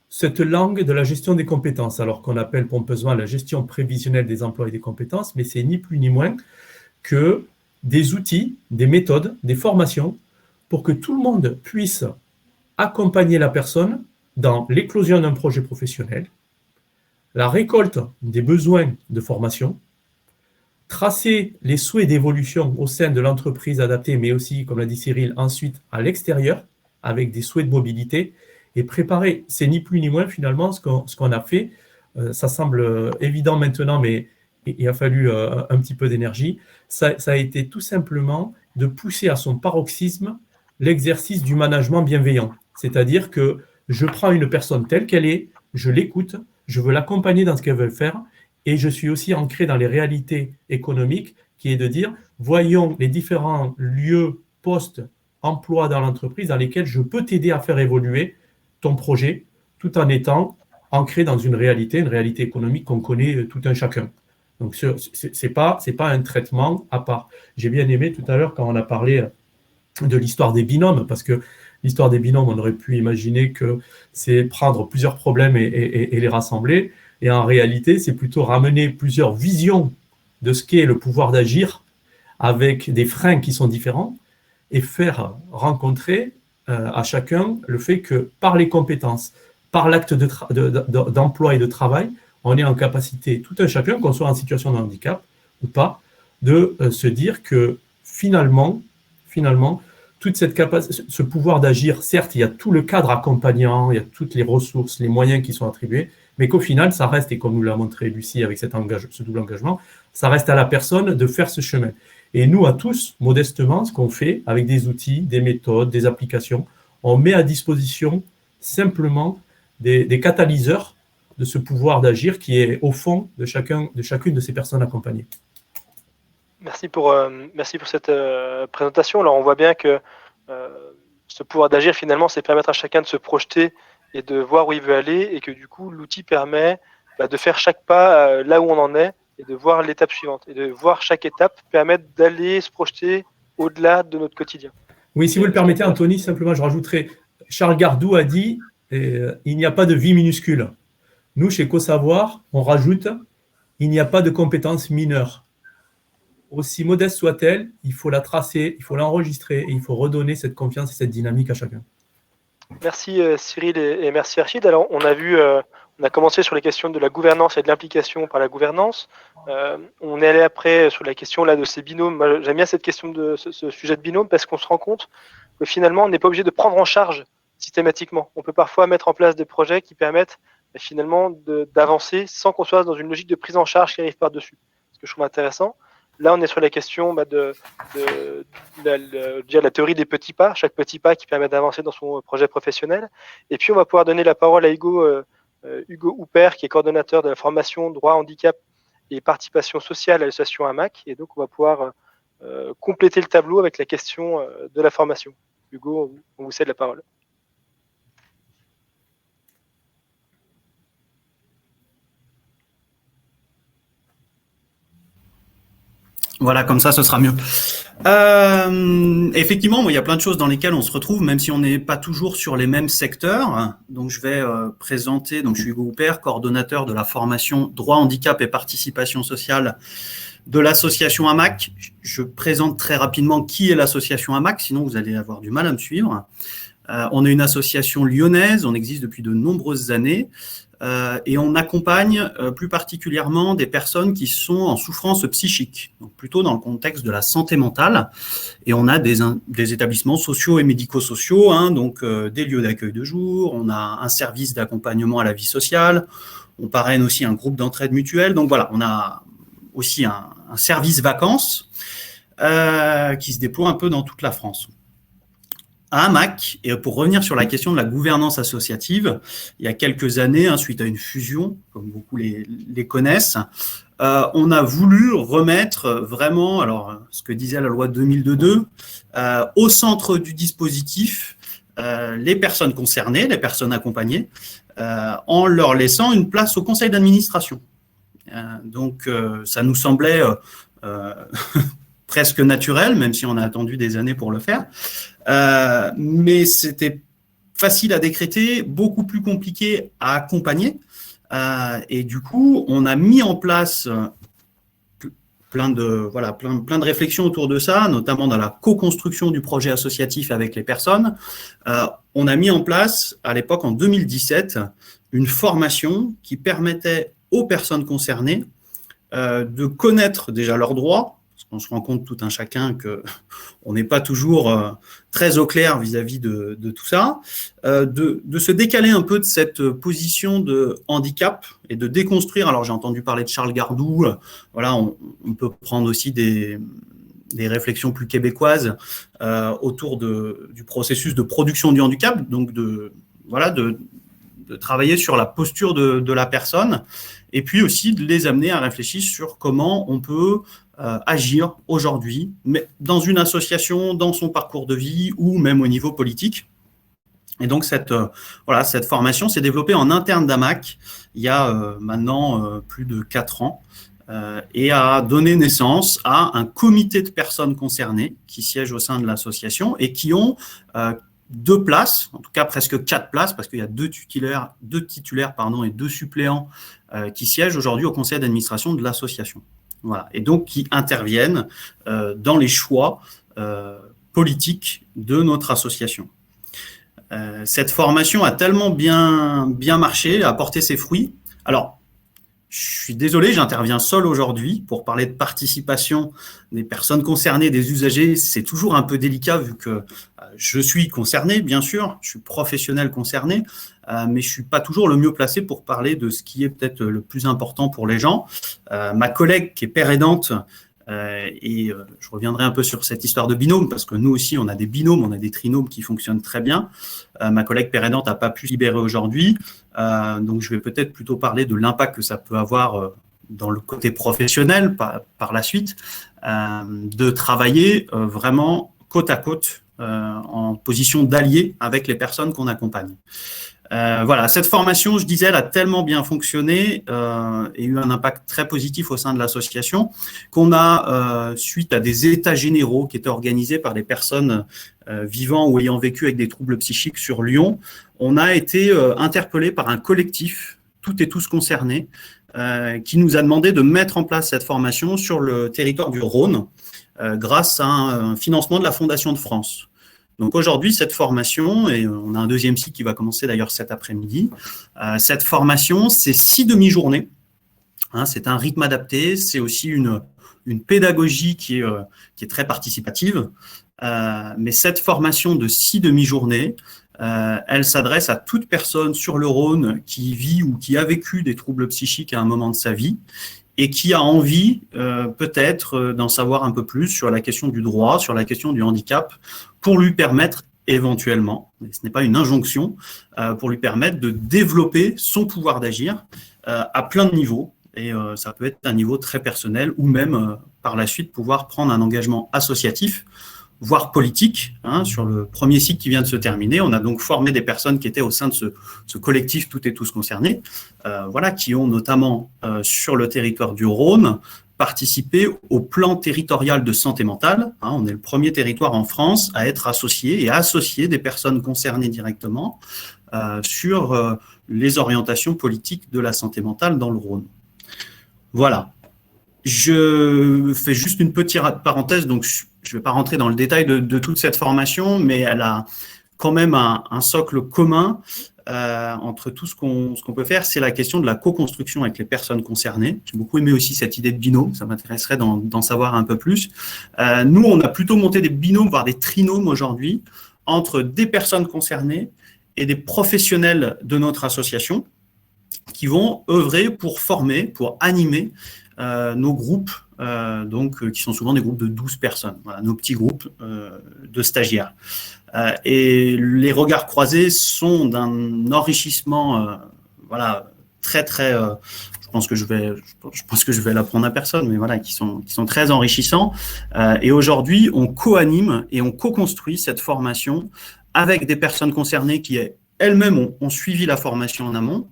cette langue de la gestion des compétences, alors qu'on appelle pompeusement la gestion prévisionnelle des emplois et des compétences, mais c'est ni plus ni moins que des outils, des méthodes, des formations, pour que tout le monde puisse accompagner la personne dans l'éclosion d'un projet professionnel, la récolte des besoins de formation, tracer les souhaits d'évolution au sein de l'entreprise adaptée, mais aussi, comme l'a dit Cyril, ensuite à l'extérieur, avec des souhaits de mobilité, et préparer, c'est ni plus ni moins finalement ce qu'on a fait. Ça semble évident maintenant, mais il a fallu un petit peu d'énergie. Ça a été tout simplement de pousser à son paroxysme l'exercice du management bienveillant. C'est-à-dire que je prends une personne telle qu'elle est, je l'écoute, je veux l'accompagner dans ce qu'elle veut faire, et je suis aussi ancré dans les réalités économiques, qui est de dire, voyons les différents lieux, postes, emplois dans l'entreprise dans lesquels je peux t'aider à faire évoluer ton projet, tout en étant ancré dans une réalité économique qu'on connaît tout un chacun. Donc, ce n'est pas un traitement à part. J'ai bien aimé tout à l'heure quand on a parlé de l'histoire des binômes, parce que l'histoire des binômes, on aurait pu imaginer que c'est prendre plusieurs problèmes et les rassembler. Et en réalité, c'est plutôt ramener plusieurs visions de ce qu'est le pouvoir d'agir avec des freins qui sont différents et faire rencontrer à chacun le fait que par les compétences, par l'acte d'emploi et de travail, on est en capacité, tout un chacun, qu'on soit en situation de handicap ou pas, de se dire que finalement, toute cette capacité, ce pouvoir d'agir, certes, il y a tout le cadre accompagnant, il y a toutes les ressources, les moyens qui sont attribués, mais qu'au final, ça reste, et comme nous l'a montré Lucie avec ce double engagement, ça reste à la personne de faire ce chemin. Et nous, à tous, modestement, ce qu'on fait avec des outils, des méthodes, des applications, on met à disposition simplement des catalyseurs de ce pouvoir d'agir qui est au fond de chacune de ces personnes accompagnées. Merci pour cette présentation. Alors, on voit bien que ce pouvoir d'agir, finalement, c'est permettre à chacun de se projeter et de voir où il veut aller, et que du coup, l'outil permet de faire chaque pas là où on en est, et de voir l'étape suivante, et de voir chaque étape permettre d'aller se projeter au-delà de notre quotidien. Oui, si vous le permettez, Anthony, simplement, je rajouterai, Charles Gardou a dit il n'y a pas de vie minuscule. Nous, chez CoSavoir, on rajoute il n'y a pas de compétences mineures. Aussi modeste soit-elle, il faut la tracer, il faut l'enregistrer et il faut redonner cette confiance et cette dynamique à chacun. Merci Cyril et merci Archid. Alors, on a commencé sur les questions de la gouvernance et de l'implication par la gouvernance. On est allé après sur la question là, de ces binômes. Moi, j'aime bien cette question de ce sujet de binôme parce qu'on se rend compte que finalement, on n'est pas obligé de prendre en charge systématiquement. On peut parfois mettre en place des projets qui permettent finalement d'avancer sans qu'on soit dans une logique de prise en charge qui arrive par-dessus. Ce que je trouve intéressant. Là, on est sur la question de la théorie des petits pas, chaque petit pas qui permet d'avancer dans son projet professionnel. Et puis, on va pouvoir donner la parole à Hugo Huppert, qui est coordonnateur de la formation droit, handicap et participation sociale à l'association AMAC. Et donc, on va pouvoir compléter le tableau avec la question de la formation. Hugo, on vous cède la parole. Voilà, comme ça, ce sera mieux. Effectivement, il y a plein de choses dans lesquelles on se retrouve, même si on n'est pas toujours sur les mêmes secteurs. Donc, je vais présenter, donc je suis Hugo Huppert, coordonnateur de la formation droit, handicap et participation sociale de l'association AMAC. Je présente très rapidement qui est l'association AMAC, sinon vous allez avoir du mal à me suivre. On est une association lyonnaise, on existe depuis de nombreuses années. Et on accompagne plus particulièrement des personnes qui sont en souffrance psychique, donc plutôt dans le contexte de la santé mentale. Et on a des établissements sociaux et médico-sociaux, donc des lieux d'accueil de jour, on a un service d'accompagnement à la vie sociale, on parraine aussi un groupe d'entraide mutuelle. Donc voilà, on a aussi un service vacances qui se déploie un peu dans toute la France. À AMAC, et pour revenir sur la question de la gouvernance associative, il y a quelques années, suite à une fusion, comme beaucoup les connaissent, on a voulu remettre vraiment, alors ce que disait la loi 2002, au centre du dispositif les personnes concernées, les personnes accompagnées, en leur laissant une place au conseil d'administration. Donc ça nous semblait presque naturel, même si on a attendu des années pour le faire. Mais c'était facile à décréter, beaucoup plus compliqué à accompagner. Et du coup, on a mis en place plein de réflexions autour de ça, notamment dans la co-construction du projet associatif avec les personnes. On a mis en place, à l'époque, en 2017, une formation qui permettait aux personnes concernées de connaître déjà leurs droits. On se rend compte tout un chacun qu'on n'est pas toujours très au clair vis-à-vis de tout ça, de se décaler un peu de cette position de handicap et de déconstruire. Alors j'ai entendu parler de Charles Gardou, voilà, on peut prendre aussi des réflexions plus québécoises autour du processus de production du handicap, donc de travailler sur la posture de la personne, et puis aussi de les amener à réfléchir sur comment on peut agir aujourd'hui, mais dans une association, dans son parcours de vie ou même au niveau politique. Et donc, cette formation s'est développée en interne d'AMAC il y a maintenant plus de 4 ans et a donné naissance à un comité de personnes concernées qui siègent au sein de l'association et qui ont 2 places, en tout cas presque 4 places, parce qu'il y a 2 titulaires et 2 suppléants qui siègent aujourd'hui au conseil d'administration de l'association. Voilà. Et donc qui interviennent dans les choix politiques de notre association. Cette formation a tellement bien marché, a porté ses fruits. Alors, je suis désolé, j'interviens seul aujourd'hui pour parler de participation des personnes concernées, des usagers. C'est toujours un peu délicat vu que je suis concerné, bien sûr, je suis professionnel concerné, mais je ne suis pas toujours le mieux placé pour parler de ce qui est peut-être le plus important pour les gens. Ma collègue qui est père aidante, je reviendrai un peu sur cette histoire de binôme, parce que nous aussi, on a des binômes, on a des trinômes qui fonctionnent très bien. Ma collègue père aidante n'a pas pu se libérer aujourd'hui, donc je vais peut-être plutôt parler de l'impact que ça peut avoir dans le côté professionnel par la suite, de travailler vraiment côte à côte en position d'allié avec les personnes qu'on accompagne. Voilà, cette formation, je disais, elle a tellement bien fonctionné et eu un impact très positif au sein de l'association qu'on a, suite à des états généraux qui étaient organisés par des personnes vivant ou ayant vécu avec des troubles psychiques sur Lyon, on a été interpellé par un collectif, toutes et tous concernés, qui nous a demandé de mettre en place cette formation sur le territoire du Rhône grâce à un financement de la Fondation de France. Donc aujourd'hui, cette formation, et on a un deuxième cycle qui va commencer d'ailleurs cet après-midi, cette formation, c'est 6 demi-journées. Hein, c'est un rythme adapté, c'est aussi une pédagogie qui est très participative. Mais cette formation de 6 demi-journées, elle s'adresse à toute personne sur le Rhône qui vit ou qui a vécu des troubles psychiques à un moment de sa vie et qui a envie peut-être d'en savoir un peu plus sur la question du droit, sur la question du handicap, pour lui permettre éventuellement, mais ce n'est pas une injonction, pour lui permettre de développer son pouvoir d'agir à plein de niveaux. Et ça peut être un niveau très personnel ou même par la suite pouvoir prendre un engagement associatif, voire politique. Hein, sur le premier cycle qui vient de se terminer, on a donc formé des personnes qui étaient au sein de ce collectif Toutes et tous concernés, voilà, qui ont notamment sur le territoire du Rhône participé au plan territorial de santé mentale. Hein, on est le premier territoire en France à être associé et à associer des personnes concernées directement sur les orientations politiques de la santé mentale dans le Rhône. Voilà. Je fais juste une petite parenthèse, donc je ne vais pas rentrer dans le détail de toute cette formation, mais elle a quand même un socle commun entre tout ce qu'on peut faire, c'est la question de la co-construction avec les personnes concernées. J'ai beaucoup aimé aussi cette idée de binôme, ça m'intéresserait d'en savoir un peu plus. Nous, on a plutôt monté des binômes, voire des trinômes aujourd'hui, entre des personnes concernées et des professionnels de notre association qui vont œuvrer pour former, pour animer nos groupes, qui sont souvent des groupes de 12 personnes, voilà, nos petits groupes de stagiaires. Et les regards croisés sont d'un enrichissement voilà, très, je pense que je vais l'apprendre à personne, mais voilà, qui sont très enrichissants. Et aujourd'hui, on co-anime et on co-construit cette formation avec des personnes concernées qui elles-mêmes ont suivi la formation en amont,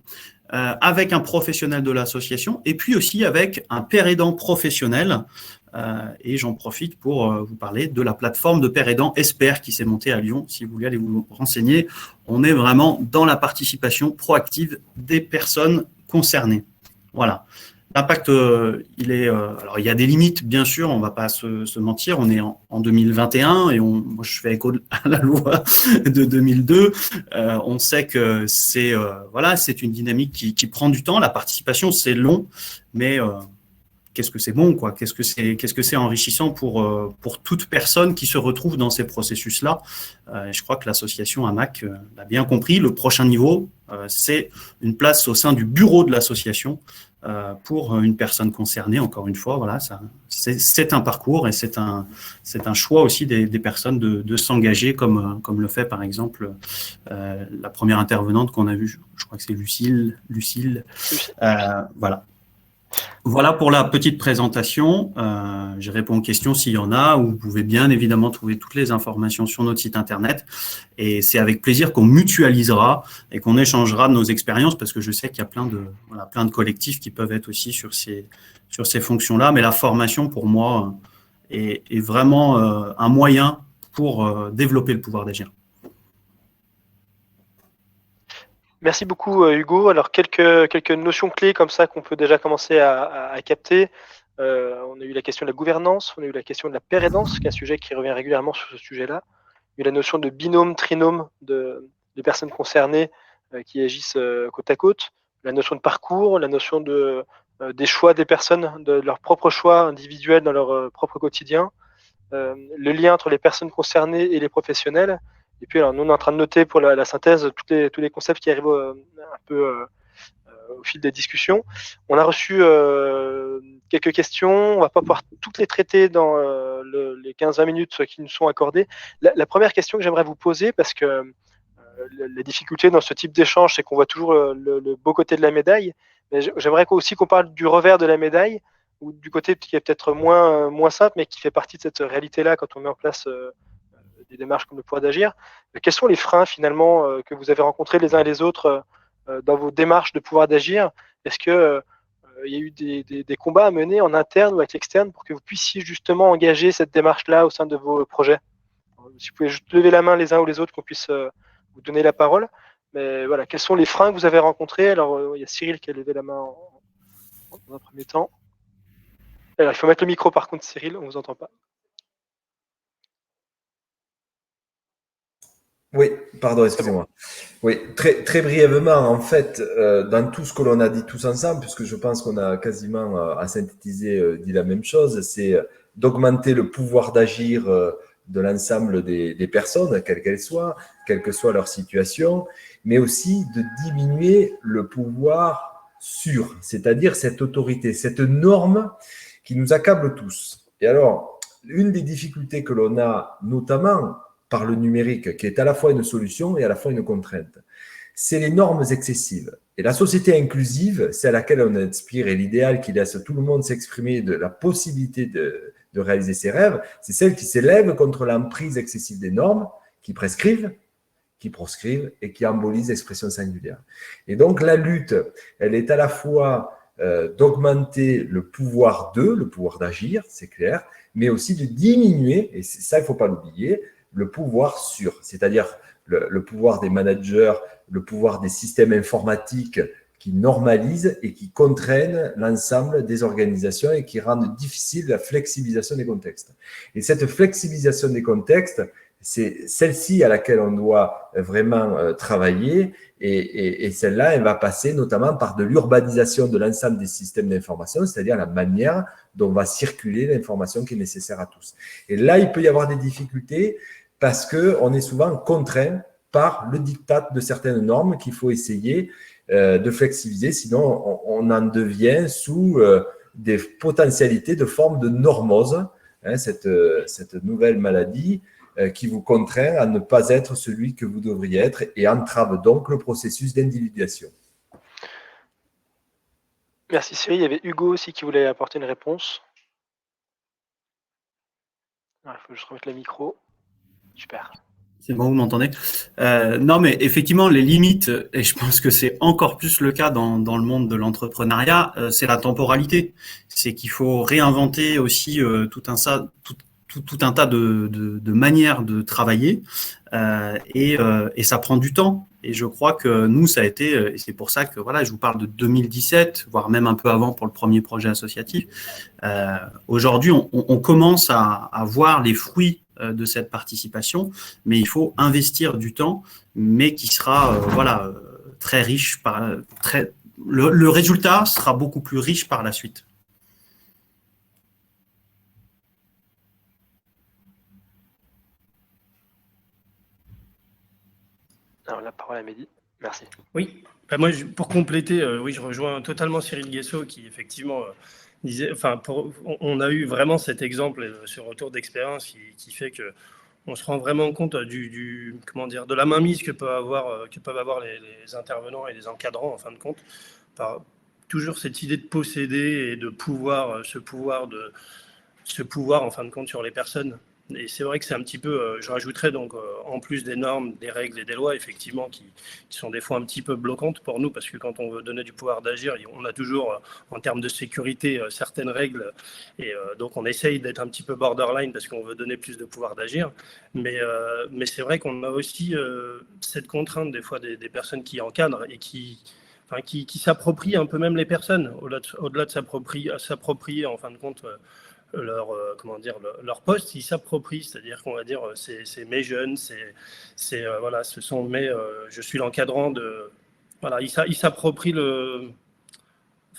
avec un professionnel de l'association et puis aussi avec un père aidant professionnel. Et j'en profite pour vous parler de la plateforme de père aidant Esper qui s'est montée à Lyon. Si vous voulez aller vous renseigner, on est vraiment dans la participation proactive des personnes concernées. Voilà. L'impact, alors il y a des limites, bien sûr, on ne va pas se mentir, on est en 2021 et moi je fais écho à la loi de 2002. On sait que c'est une dynamique qui prend du temps. La participation, c'est long, mais qu'est-ce que c'est bon, quoi. Qu'est-ce que c'est enrichissant pour toute personne qui se retrouve dans ces processus-là. Je crois que l'association AMAC l'a bien compris. Le prochain niveau, c'est une place au sein du bureau de l'association pour une personne concernée. Encore une fois, voilà, c'est un parcours et c'est un choix aussi des personnes de s'engager comme le fait par exemple la première intervenante qu'on a vue. Je crois que c'est Lucille. Voilà. Voilà pour la petite présentation. Je réponds aux questions s'il y en a, ou vous pouvez bien évidemment trouver toutes les informations sur notre site internet. Et c'est avec plaisir qu'on mutualisera et qu'on échangera de nos expériences, parce que je sais qu'il y a plein de collectifs qui peuvent être aussi sur ces fonctions-là. Mais la formation, pour moi, est vraiment un moyen pour développer le pouvoir d'agir. Merci beaucoup Hugo. Alors quelques notions clés comme ça qu'on peut déjà commencer à capter. On a eu la question de la gouvernance, on a eu la question de la pérédance, qui est un sujet qui revient régulièrement sur ce sujet-là. Il y a eu la notion de binôme, trinôme de personnes concernées qui agissent côte à côte. La notion de parcours, la notion des choix des personnes, de leurs propres choix individuels dans leur propre quotidien. Le lien entre les personnes concernées et les professionnels. Et puis, alors, nous, on est en train de noter pour la synthèse tous les concepts qui arrivent un peu au fil des discussions. On a reçu quelques questions. On ne va pas pouvoir toutes les traiter dans les 15-20 minutes qui nous sont accordées. La première question que j'aimerais vous poser, parce que la difficulté dans ce type d'échange, c'est qu'on voit toujours le beau côté de la médaille. Mais j'aimerais aussi qu'on parle du revers de la médaille, ou du côté qui est peut-être moins simple, mais qui fait partie de cette réalité-là quand on met en place des démarches comme le pouvoir d'agir. Quels sont les freins finalement que vous avez rencontrés les uns et les autres dans vos démarches de pouvoir d'agir? Est-ce que il y a eu des combats à mener en interne ou avec l'externe pour que vous puissiez justement engager cette démarche-là au sein de vos projets? Si vous pouvez juste lever la main les uns ou les autres, qu'on puisse vous donner la parole. Mais voilà, quels sont les freins que vous avez rencontrés? Alors, il y a Cyril qui a levé la main dans un premier temps. Alors, il faut mettre le micro par contre, Cyril, on ne vous entend pas. Oui, pardon, excusez-moi. Oui, très brièvement, en fait, dans tout ce que l'on a dit tous ensemble, puisque je pense qu'on a quasiment à synthétiser dit la même chose, c'est d'augmenter le pouvoir d'agir de l'ensemble des personnes, quelles qu'elles soient, quelle que soit leur situation, mais aussi de diminuer le pouvoir sur, c'est-à-dire cette autorité, cette norme qui nous accable tous. Et alors, une des difficultés que l'on a, notamment par le numérique, qui est à la fois une solution et à la fois une contrainte, c'est les normes excessives. Et la société inclusive, c'est à laquelle on aspire, et l'idéal qui laisse tout le monde s'exprimer de la possibilité de réaliser ses rêves, c'est celle qui s'élève contre l'emprise excessive des normes, qui prescrivent, qui proscrivent et qui embolisent l'expression singulière. Et donc la lutte, elle est à la fois d'augmenter le pouvoir d'agir, c'est clair, mais aussi de diminuer, et c'est ça il ne faut pas l'oublier, le pouvoir sur, c'est-à-dire le pouvoir des managers, le pouvoir des systèmes informatiques qui normalisent et qui contraignent l'ensemble des organisations et qui rendent difficile la flexibilisation des contextes. Et cette flexibilisation des contextes, c'est celle-ci à laquelle on doit vraiment travailler et celle-là, elle va passer notamment par de l'urbanisation de l'ensemble des systèmes d'information, c'est-à-dire la manière dont va circuler l'information qui est nécessaire à tous. Et là, il peut y avoir des difficultés parce qu'on est souvent contraint par le diktat de certaines normes qu'il faut essayer de flexibiliser, sinon on en devient sous des potentialités de forme de normose, hein, cette nouvelle maladie qui vous contraint à ne pas être celui que vous devriez être et entrave donc le processus d'individuation. Merci Cyril. Il y avait Hugo aussi qui voulait apporter une réponse. Il faut juste remettre le micro. Super. C'est bon, vous m'entendez? Non, mais effectivement, les limites, et je pense que c'est encore plus le cas dans le monde de l'entrepreneuriat, c'est la temporalité. C'est qu'il faut réinventer aussi tout un tas de manières de travailler, et ça prend du temps. Et je crois que nous, ça a été, et c'est pour ça que voilà, je vous parle de 2017, voire même un peu avant pour le premier projet associatif. Aujourd'hui, on commence à voir les fruits de cette participation, mais il faut investir du temps, mais qui sera très riche. Le résultat sera beaucoup plus riche par la suite. Alors, la parole à Mehdi. Merci. Oui, moi, pour compléter, oui, je rejoins totalement Cyril Guessot qui, effectivement, disait, on a eu vraiment cet exemple, ce retour d'expérience qui fait que on se rend vraiment compte de la mainmise que peuvent avoir les intervenants et les encadrants, en fin de compte, par toujours cette idée de posséder et de pouvoir, ce pouvoir, en fin de compte, sur les personnes. Et c'est vrai que c'est un petit peu, je rajouterais donc, en plus des normes, des règles et des lois, effectivement, qui sont des fois un petit peu bloquantes pour nous, parce que quand on veut donner du pouvoir d'agir, on a toujours, en termes de sécurité, certaines règles, et donc on essaye d'être un petit peu borderline, parce qu'on veut donner plus de pouvoir d'agir, mais c'est vrai qu'on a aussi cette contrainte, des fois, des personnes qui encadrent et qui s'approprient un peu même les personnes, au-delà de s'approprier, en fin de compte, leur poste, ils s'approprient, c'est-à-dire qu'on va dire c'est mes jeunes, ce sont je suis l'encadrant de, voilà, ils s'approprient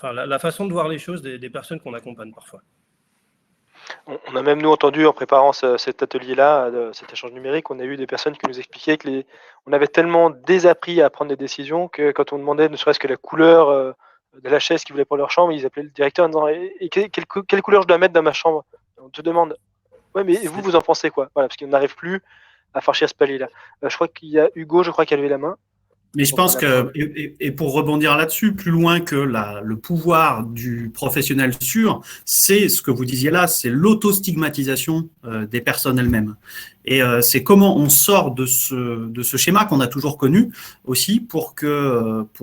la façon de voir les choses des personnes qu'on accompagne parfois. On a même nous entendu en préparant cet atelier-là, cet échange numérique, on a eu des personnes qui nous expliquaient que on avait tellement désappris à prendre des décisions que quand on demandait ne serait-ce que la couleur de la chaise qu'ils voulaient pour leur chambre, ils appelaient le directeur en disant et quelle couleur je dois mettre dans ma chambre? On te demande, ouais, mais vous en pensez quoi? Voilà, parce qu'on n'arrive plus à franchir ce palier-là. Je crois qu'il y a Hugo, qui a levé la main. Mais je pense que, et pour rebondir là-dessus, plus loin que le pouvoir du professionnel sûr, c'est ce que vous disiez là, c'est l'autostigmatisation des personnes elles-mêmes. Et c'est comment on sort de ce schéma qu'on a toujours connu aussi pour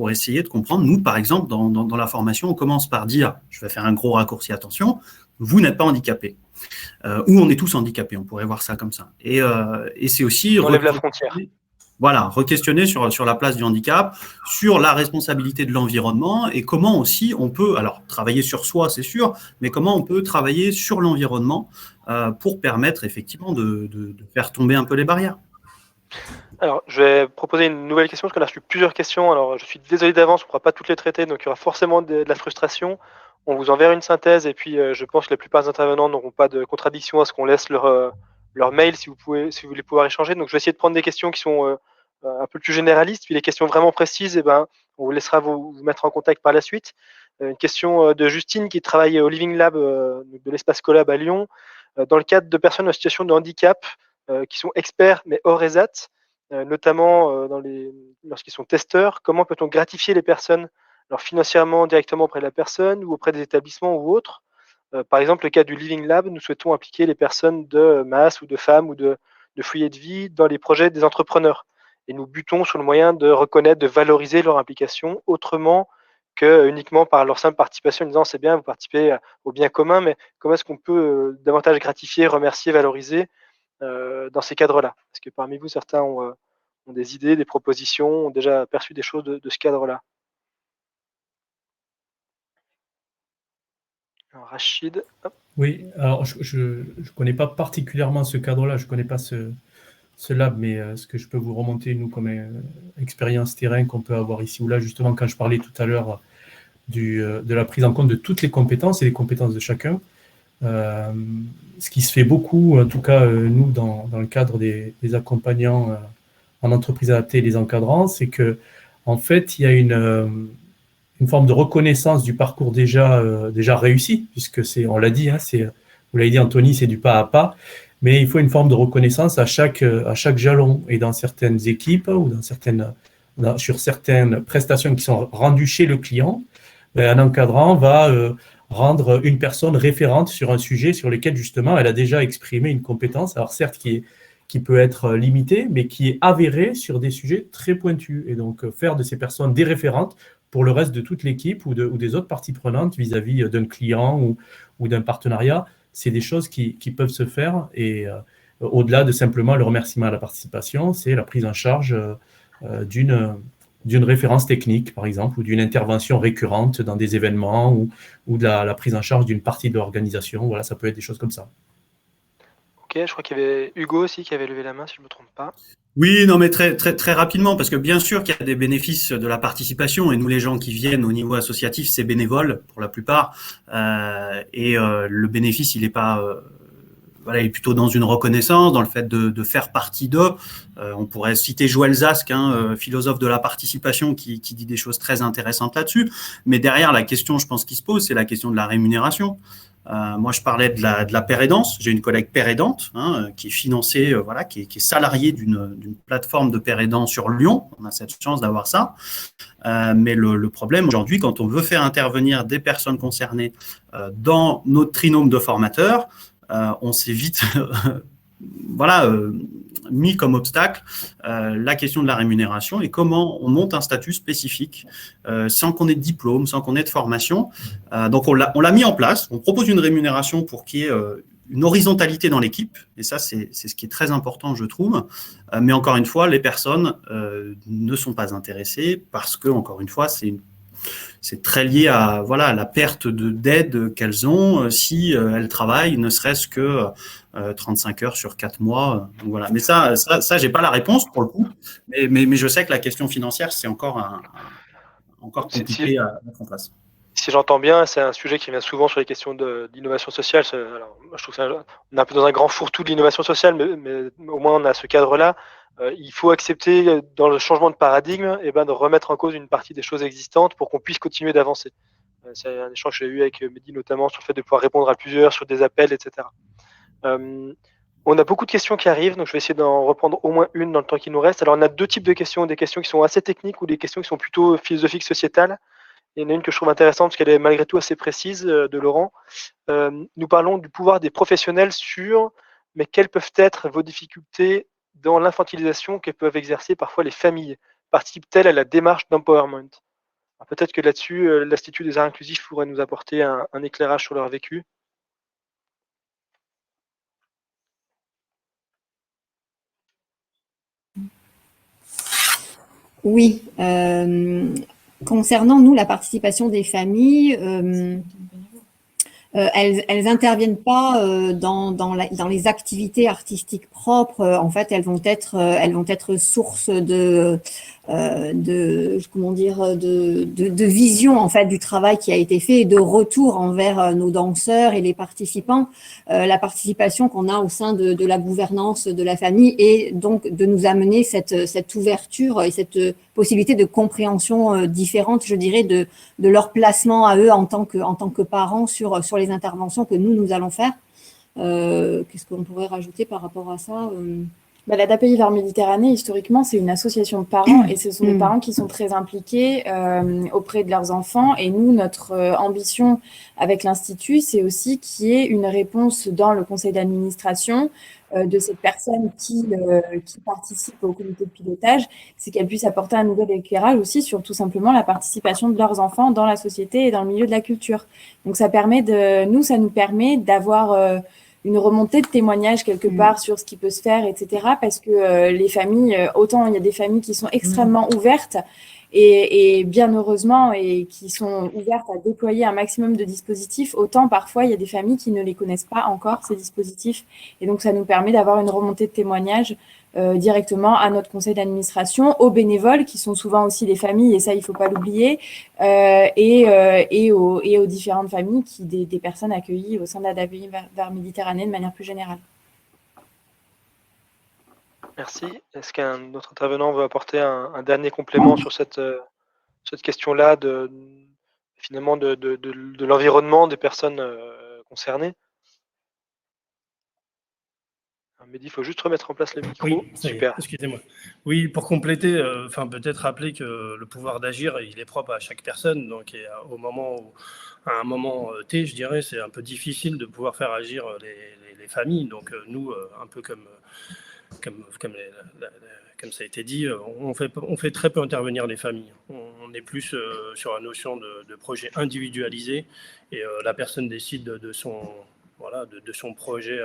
essayer de comprendre. Nous, par exemple, dans la formation, on commence par dire, je vais faire un gros raccourci, attention, vous n'êtes pas handicapé. Ou on est tous handicapés, on pourrait voir ça comme ça. Et c'est aussi… On enlève la frontière. Voilà, re-questionner sur la place du handicap, sur la responsabilité de l'environnement et comment aussi on peut, alors travailler sur soi c'est sûr, mais comment on peut travailler sur l'environnement pour permettre effectivement de faire tomber un peu les barrières. Alors, je vais proposer une nouvelle question parce qu'on a reçu plusieurs questions. Alors, je suis désolé d'avance, on ne pourra pas toutes les traiter, donc il y aura forcément de la frustration. On vous enverra une synthèse et puis je pense que la plupart des intervenants n'auront pas de contradiction à ce qu'on laisse leur mail si vous voulez pouvoir échanger. Donc, je vais essayer de prendre des questions qui sont un peu plus généralistes, puis les questions vraiment précises, on vous laissera vous mettre en contact par la suite. Une question de Justine qui travaille au Living Lab de l'Espace Collab à Lyon. Dans le cadre de personnes en situation de handicap qui sont experts mais hors ESAT, notamment lorsqu'ils sont testeurs, comment peut-on gratifier les personnes, alors financièrement directement auprès de la personne ou auprès des établissements ou autres. Par exemple, le cas du Living Lab, nous souhaitons impliquer les personnes de masse ou de femmes ou de foyer de vie dans les projets des entrepreneurs. Et nous butons sur le moyen de reconnaître, de valoriser leur implication autrement que uniquement par leur simple participation en disant c'est bien, vous participez au bien commun, mais comment est-ce qu'on peut davantage gratifier, remercier, valoriser dans ces cadres-là? Parce que parmi vous, certains ont des idées, des propositions, ont déjà perçu des choses de ce cadre-là. Alors, Rachid. Hop. Oui, alors je ne connais pas particulièrement ce cadre-là, je ne connais pas ce lab, mais ce que je peux vous remonter, nous, comme expérience terrain qu'on peut avoir ici ou là, justement, quand je parlais tout à l'heure de la prise en compte de toutes les compétences et les compétences de chacun, ce qui se fait beaucoup, en tout cas, nous, dans le cadre des accompagnants en entreprise adaptée, les encadrants, c'est que en fait, il y a une forme de reconnaissance du parcours déjà réussi, puisque on l'a dit, hein, vous l'avez dit, Anthony, c'est du pas à pas, mais il faut une forme de reconnaissance à chaque jalon. Et dans certaines équipes ou sur certaines prestations qui sont rendues chez le client, un encadrant va rendre une personne référente sur un sujet sur lequel, justement, elle a déjà exprimé une compétence, alors certes qui peut être limitée, mais qui est avérée sur des sujets très pointus. Et donc, faire de ces personnes des référentes pour le reste de toute l'équipe ou des autres parties prenantes vis-à-vis d'un client ou d'un partenariat, c'est des choses qui peuvent se faire. Et au-delà de simplement le remerciement à la participation, c'est la prise en charge d'une référence technique, par exemple, ou d'une intervention récurrente dans des événements ou de la prise en charge d'une partie de l'organisation. Voilà, ça peut être des choses comme ça. Ok, je crois qu'il y avait Hugo aussi qui avait levé la main, si je ne me trompe pas. Oui, non, mais très, très, très rapidement, parce que bien sûr qu'il y a des bénéfices de la participation, et nous, les gens qui viennent au niveau associatif, c'est bénévole pour la plupart, le bénéfice, il est pas, il est plutôt dans une reconnaissance, dans le fait de faire partie d'eux. On pourrait citer Joël Zask, philosophe de la participation, qui dit des choses très intéressantes là-dessus. Mais derrière, la question, je pense, qui se pose, c'est la question de la rémunération. Moi, je parlais de la paire aidance. J'ai une collègue paire aidante qui est financée, qui est salariée d'une plateforme de paire aidant sur Lyon. On a cette chance d'avoir ça. Mais le problème aujourd'hui, quand on veut faire intervenir des personnes concernées dans notre trinôme de formateurs, on s'est vite mis comme obstacle la question de la rémunération et comment on monte un statut spécifique sans qu'on ait de diplôme, sans qu'on ait de formation. Donc, on l'a mis en place. On propose une rémunération pour qu'il y ait une horizontalité dans l'équipe. Et ça, c'est ce qui est très important, je trouve. Mais encore une fois, les personnes ne sont pas intéressées parce que, encore une fois, c'est très lié à la perte d'aide qu'elles ont si elles travaillent ne serait-ce que 35 heures sur 4 mois. Donc voilà. Mais ça, j'ai pas la réponse pour le coup. Mais je sais que la question financière, c'est encore compliqué à mettre en place. Si j'entends bien, c'est un sujet qui vient souvent sur les questions d'innovation sociale. Alors, je trouve on est un peu dans un grand fourre-tout de l'innovation sociale, mais au moins on a ce cadre-là. Il faut accepter, dans le changement de paradigme, de remettre en cause une partie des choses existantes pour qu'on puisse continuer d'avancer. C'est un échange que j'ai eu avec Mehdi, notamment sur le fait de pouvoir répondre à plusieurs, sur des appels, etc. On a beaucoup de questions qui arrivent, donc je vais essayer d'en reprendre au moins une dans le temps qui nous reste. Alors, on a deux types de questions, des questions qui sont assez techniques ou des questions qui sont plutôt philosophiques, sociétales. Il y en a une que je trouve intéressante parce qu'elle est malgré tout assez précise, de Laurent. Nous parlons du pouvoir des professionnels sur, mais quelles peuvent être vos difficultés dans l'infantilisation que peuvent exercer parfois les familles? Participent-elles à la démarche d'empowerment? Alors, peut-être que là-dessus, l'Institut des arts inclusifs pourrait nous apporter un éclairage sur leur vécu. Oui, concernant nous la participation des familles, elles interviennent pas dans les activités artistiques propres. En fait, elles vont être source comment dire, de vision en fait du travail qui a été fait et de retour envers nos danseurs et les participants. La participation qu'on a au sein de la gouvernance de la famille et donc de nous amener cette ouverture et cette possibilité de compréhension différente, je dirais, de leur placement à eux en tant que parents sur les interventions que nous allons faire. Qu'est-ce qu'on pourrait rajouter par rapport à ça? L'ADAPI Vers Méditerranée, historiquement, c'est une association de parents et ce sont des parents qui sont très impliqués auprès de leurs enfants. Et nous, notre ambition avec l'Institut, c'est aussi qu'il y ait une réponse dans le conseil d'administration de cette personne qui participe au comité de pilotage, c'est qu'elle puisse apporter un nouvel éclairage aussi sur tout simplement la participation de leurs enfants dans la société et dans le milieu de la culture. Donc ça nous permet d'avoir une remontée de témoignages quelque part sur ce qui peut se faire, etc. Parce que les familles, autant il y a des familles qui sont extrêmement ouvertes et bien heureusement et qui sont ouvertes à déployer un maximum de dispositifs, autant parfois il y a des familles qui ne les connaissent pas encore, ces dispositifs. Et donc ça nous permet d'avoir une remontée de témoignages directement à notre conseil d'administration, aux bénévoles qui sont souvent aussi les familles, et ça il ne faut pas l'oublier, et aux différentes familles, des personnes accueillies au sein de l'ADAPI Vers Méditerranée de manière plus générale. Merci. Est-ce qu'un autre intervenant veut apporter un dernier complément sur cette question-là finalement de l'environnement des personnes concernées? Mehdi, il faut juste remettre en place le micro. Oui, super. Excusez-moi. Oui, pour compléter, peut-être rappeler que le pouvoir d'agir, il est propre à chaque personne. Donc, à un moment T, je dirais, c'est un peu difficile de pouvoir faire agir les familles. Donc, nous, un peu comme ça a été dit, on fait très peu intervenir les familles. On est plus sur la notion de projet individualisé et la personne décide de son projet.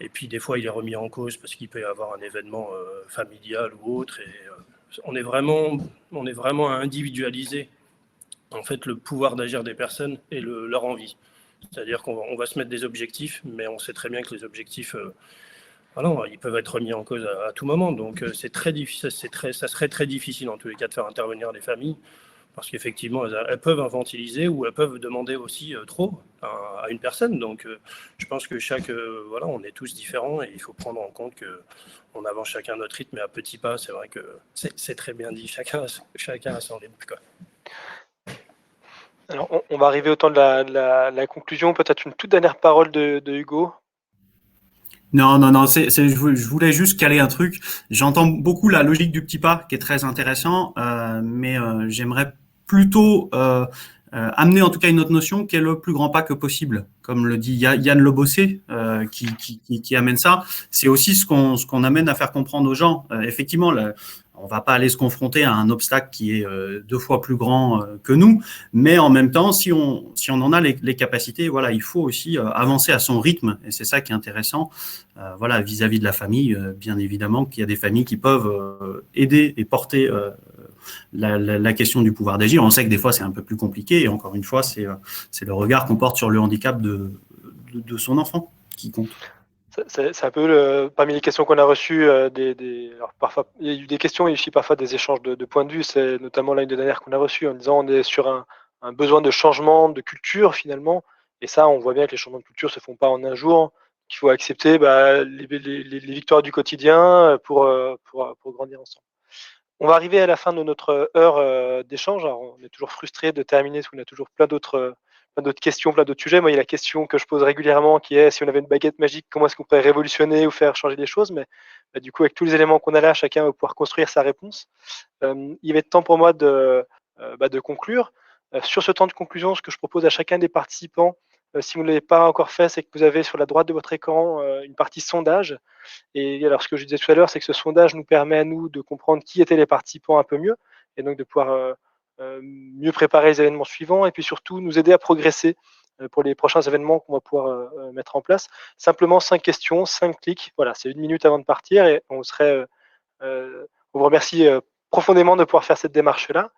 Et puis des fois, il est remis en cause parce qu'il peut y avoir un événement familial ou autre. Et on est vraiment à individualiser en fait le pouvoir d'agir des personnes et leur envie. C'est-à-dire qu'on va se mettre des objectifs, mais on sait très bien que les objectifs, ils peuvent être remis en cause à tout moment. Donc c'est très difficile, ça serait très difficile en tous les cas de faire intervenir les familles. Parce qu'effectivement, elles peuvent infantiliser ou elles peuvent demander aussi trop à une personne. Donc, je pense que on est tous différents et il faut prendre en compte qu'on avance chacun à notre rythme et à petits pas. C'est vrai que c'est très bien dit. Chacun a son rythme, quoi. Alors, on va arriver au temps de la conclusion. Peut-être une toute dernière parole de Hugo. Non, je voulais juste caler un truc. J'entends beaucoup la logique du petit pas qui est très intéressant, mais j'aimerais plutôt amener en tout cas une autre notion qui est le plus grand pas que possible. Comme le dit Yann Le Bossé, qui amène ça. C'est aussi ce qu'on amène à faire comprendre aux gens. Effectivement, on va pas aller se confronter à un obstacle qui est 2 fois plus grand que nous, mais en même temps, si on en a les capacités, voilà, il faut aussi avancer à son rythme, et c'est ça qui est intéressant. Voilà, vis-à-vis de la famille, bien évidemment qu'il y a des familles qui peuvent aider et porter la question du pouvoir d'agir. On sait que des fois c'est un peu plus compliqué, et encore une fois, c'est le regard qu'on porte sur le handicap de son enfant qui compte. C'est un peu parmi les questions qu'on a reçues, alors parfois, il y a eu des questions et aussi parfois des échanges de points de vue. C'est notamment là une des dernières qu'on a reçues en disant on est sur un besoin de changement de culture finalement. Et ça, on voit bien que les changements de culture se font pas en un jour. Qu'il faut accepter les victoires du quotidien pour grandir ensemble. On va arriver à la fin de notre heure d'échange. Alors, on est toujours frustré de terminer parce qu'on a toujours plein d'autres d'autres questions, plein d'autres sujets. Moi, il y a la question que je pose régulièrement qui est si on avait une baguette magique, comment est-ce qu'on pourrait révolutionner ou faire changer les choses? Mais du coup, avec tous les éléments qu'on a là, chacun va pouvoir construire sa réponse. Il va être temps pour moi de conclure. Sur ce temps de conclusion, ce que je propose à chacun des participants, si vous ne l'avez pas encore fait, c'est que vous avez sur la droite de votre écran une partie sondage. Et alors, ce que je disais tout à l'heure, c'est que ce sondage nous permet à nous de comprendre qui étaient les participants un peu mieux, et donc de pouvoir mieux préparer les événements suivants, et puis surtout nous aider à progresser pour les prochains événements qu'on va pouvoir mettre en place. Simplement 5 questions, 5 clics. Voilà, c'est 1 minute avant de partir, et on vous remercie profondément de pouvoir faire cette démarche-là.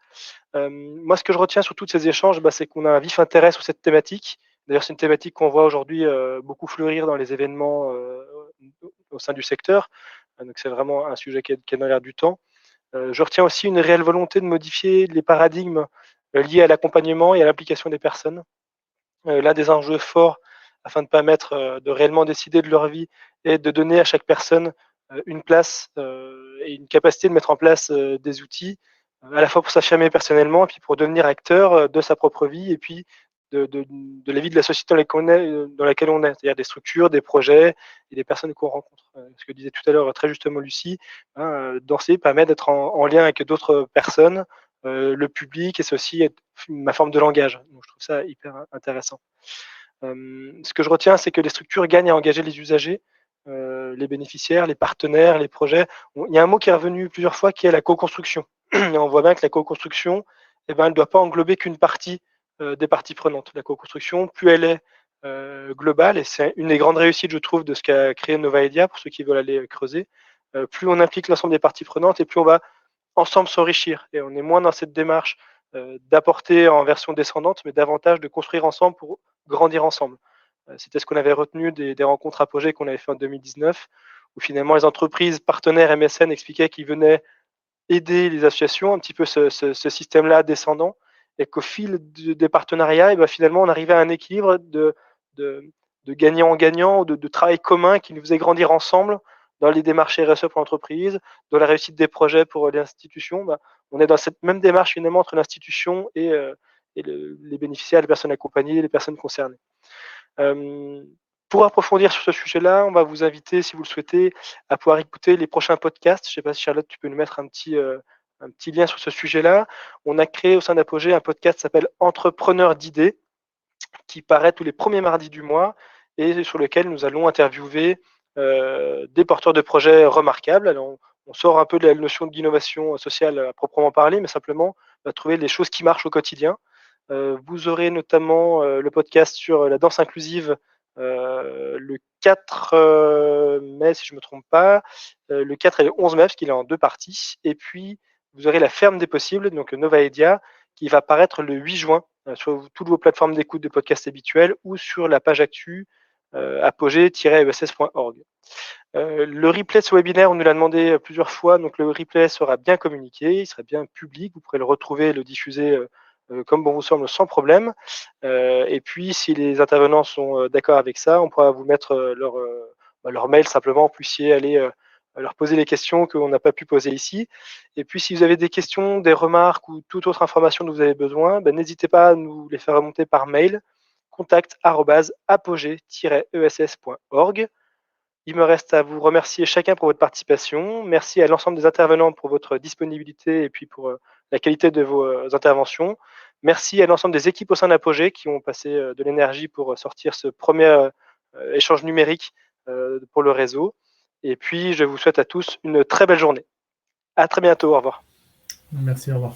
Moi, ce que je retiens sur tous ces échanges, c'est qu'on a un vif intérêt sur cette thématique. D'ailleurs, c'est une thématique qu'on voit aujourd'hui beaucoup fleurir dans les événements au sein du secteur. Donc, c'est vraiment un sujet qui est dans l'air du temps. Je retiens aussi une réelle volonté de modifier les paradigmes liés à l'accompagnement et à l'implication des personnes. L'un des enjeux forts, afin de permettre de réellement décider de leur vie, est de donner à chaque personne une place et une capacité de mettre en place des outils, à la fois pour s'affirmer personnellement, et puis pour devenir acteur de sa propre vie, et puis de la vie de la société dans laquelle on est, c'est-à-dire des structures, des projets et des personnes qu'on rencontre. Ce que disait tout à l'heure très justement Lucie, danser permet d'être en lien avec d'autres personnes, le public, et c'est aussi ma forme de langage. Donc, je trouve ça hyper intéressant. Ce que je retiens, c'est que les structures gagnent à engager les usagers, les bénéficiaires, les partenaires, les projets. Il y a un mot qui est revenu plusieurs fois qui est la co-construction. Et on voit bien que la co-construction, elle ne doit pas englober qu'une partie des parties prenantes. La co-construction, plus elle est globale, et c'est une des grandes réussites, je trouve, de ce qu'a créé Novaedia, pour ceux qui veulent aller creuser, plus on implique l'ensemble des parties prenantes, et plus on va ensemble s'enrichir. Et on est moins dans cette démarche d'apporter en version descendante, mais davantage de construire ensemble pour grandir ensemble. C'était ce qu'on avait retenu des rencontres Apogée qu'on avait fait en 2019, où finalement les entreprises partenaires MSN expliquaient qu'ils venaient aider les associations, un petit peu ce système-là descendant, et qu'au fil des partenariats, et finalement on arrivait à un équilibre de gagnant-gagnant, de travail commun qui nous faisait grandir ensemble dans les démarches RSE pour l'entreprise, dans la réussite des projets pour l'institution. On est dans cette même démarche finalement entre l'institution et les bénéficiaires, les personnes accompagnées, les personnes concernées. Pour approfondir sur ce sujet-là, on va vous inviter, si vous le souhaitez, à pouvoir écouter les prochains podcasts. Je ne sais pas si Charlotte, tu peux nous mettre un petit lien sur ce sujet-là. On a créé au sein d'Apogée un podcast qui s'appelle Entrepreneurs d'idées, qui paraît tous les premiers mardis du mois, et sur lequel nous allons interviewer des porteurs de projets remarquables. Alors, on sort un peu de la notion d'innovation sociale à proprement parler, mais simplement trouver les choses qui marchent au quotidien. Vous aurez notamment le podcast sur la danse inclusive le 4 mai, si je ne me trompe pas, le 4 et le 11 mai, parce qu'il est en 2 parties. Et puis, vous aurez la ferme des possibles, donc Novaedia, qui va paraître le 8 juin sur toutes vos plateformes d'écoute de podcasts habituelles, ou sur la page actu apogée-ess.org. Le replay de ce webinaire, on nous l'a demandé plusieurs fois, donc le replay sera bien communiqué, il sera bien public, vous pourrez le retrouver et le diffuser comme bon vous semble, sans problème. Et puis, si les intervenants sont d'accord avec ça, on pourra vous mettre leur mail, simplement, vous puissiez aller leur poser les questions qu'on n'a pas pu poser ici. Et puis, si vous avez des questions, des remarques ou toute autre information dont vous avez besoin, n'hésitez pas à nous les faire remonter par mail, contact@apogée-ess.org. Il me reste à vous remercier chacun pour votre participation. Merci à l'ensemble des intervenants pour votre disponibilité et puis pour la qualité de vos interventions. Merci à l'ensemble des équipes au sein d'Apogée qui ont passé de l'énergie pour sortir ce premier échange numérique pour le réseau. Et puis, je vous souhaite à tous une très belle journée. À très bientôt. Au revoir. Merci, au revoir.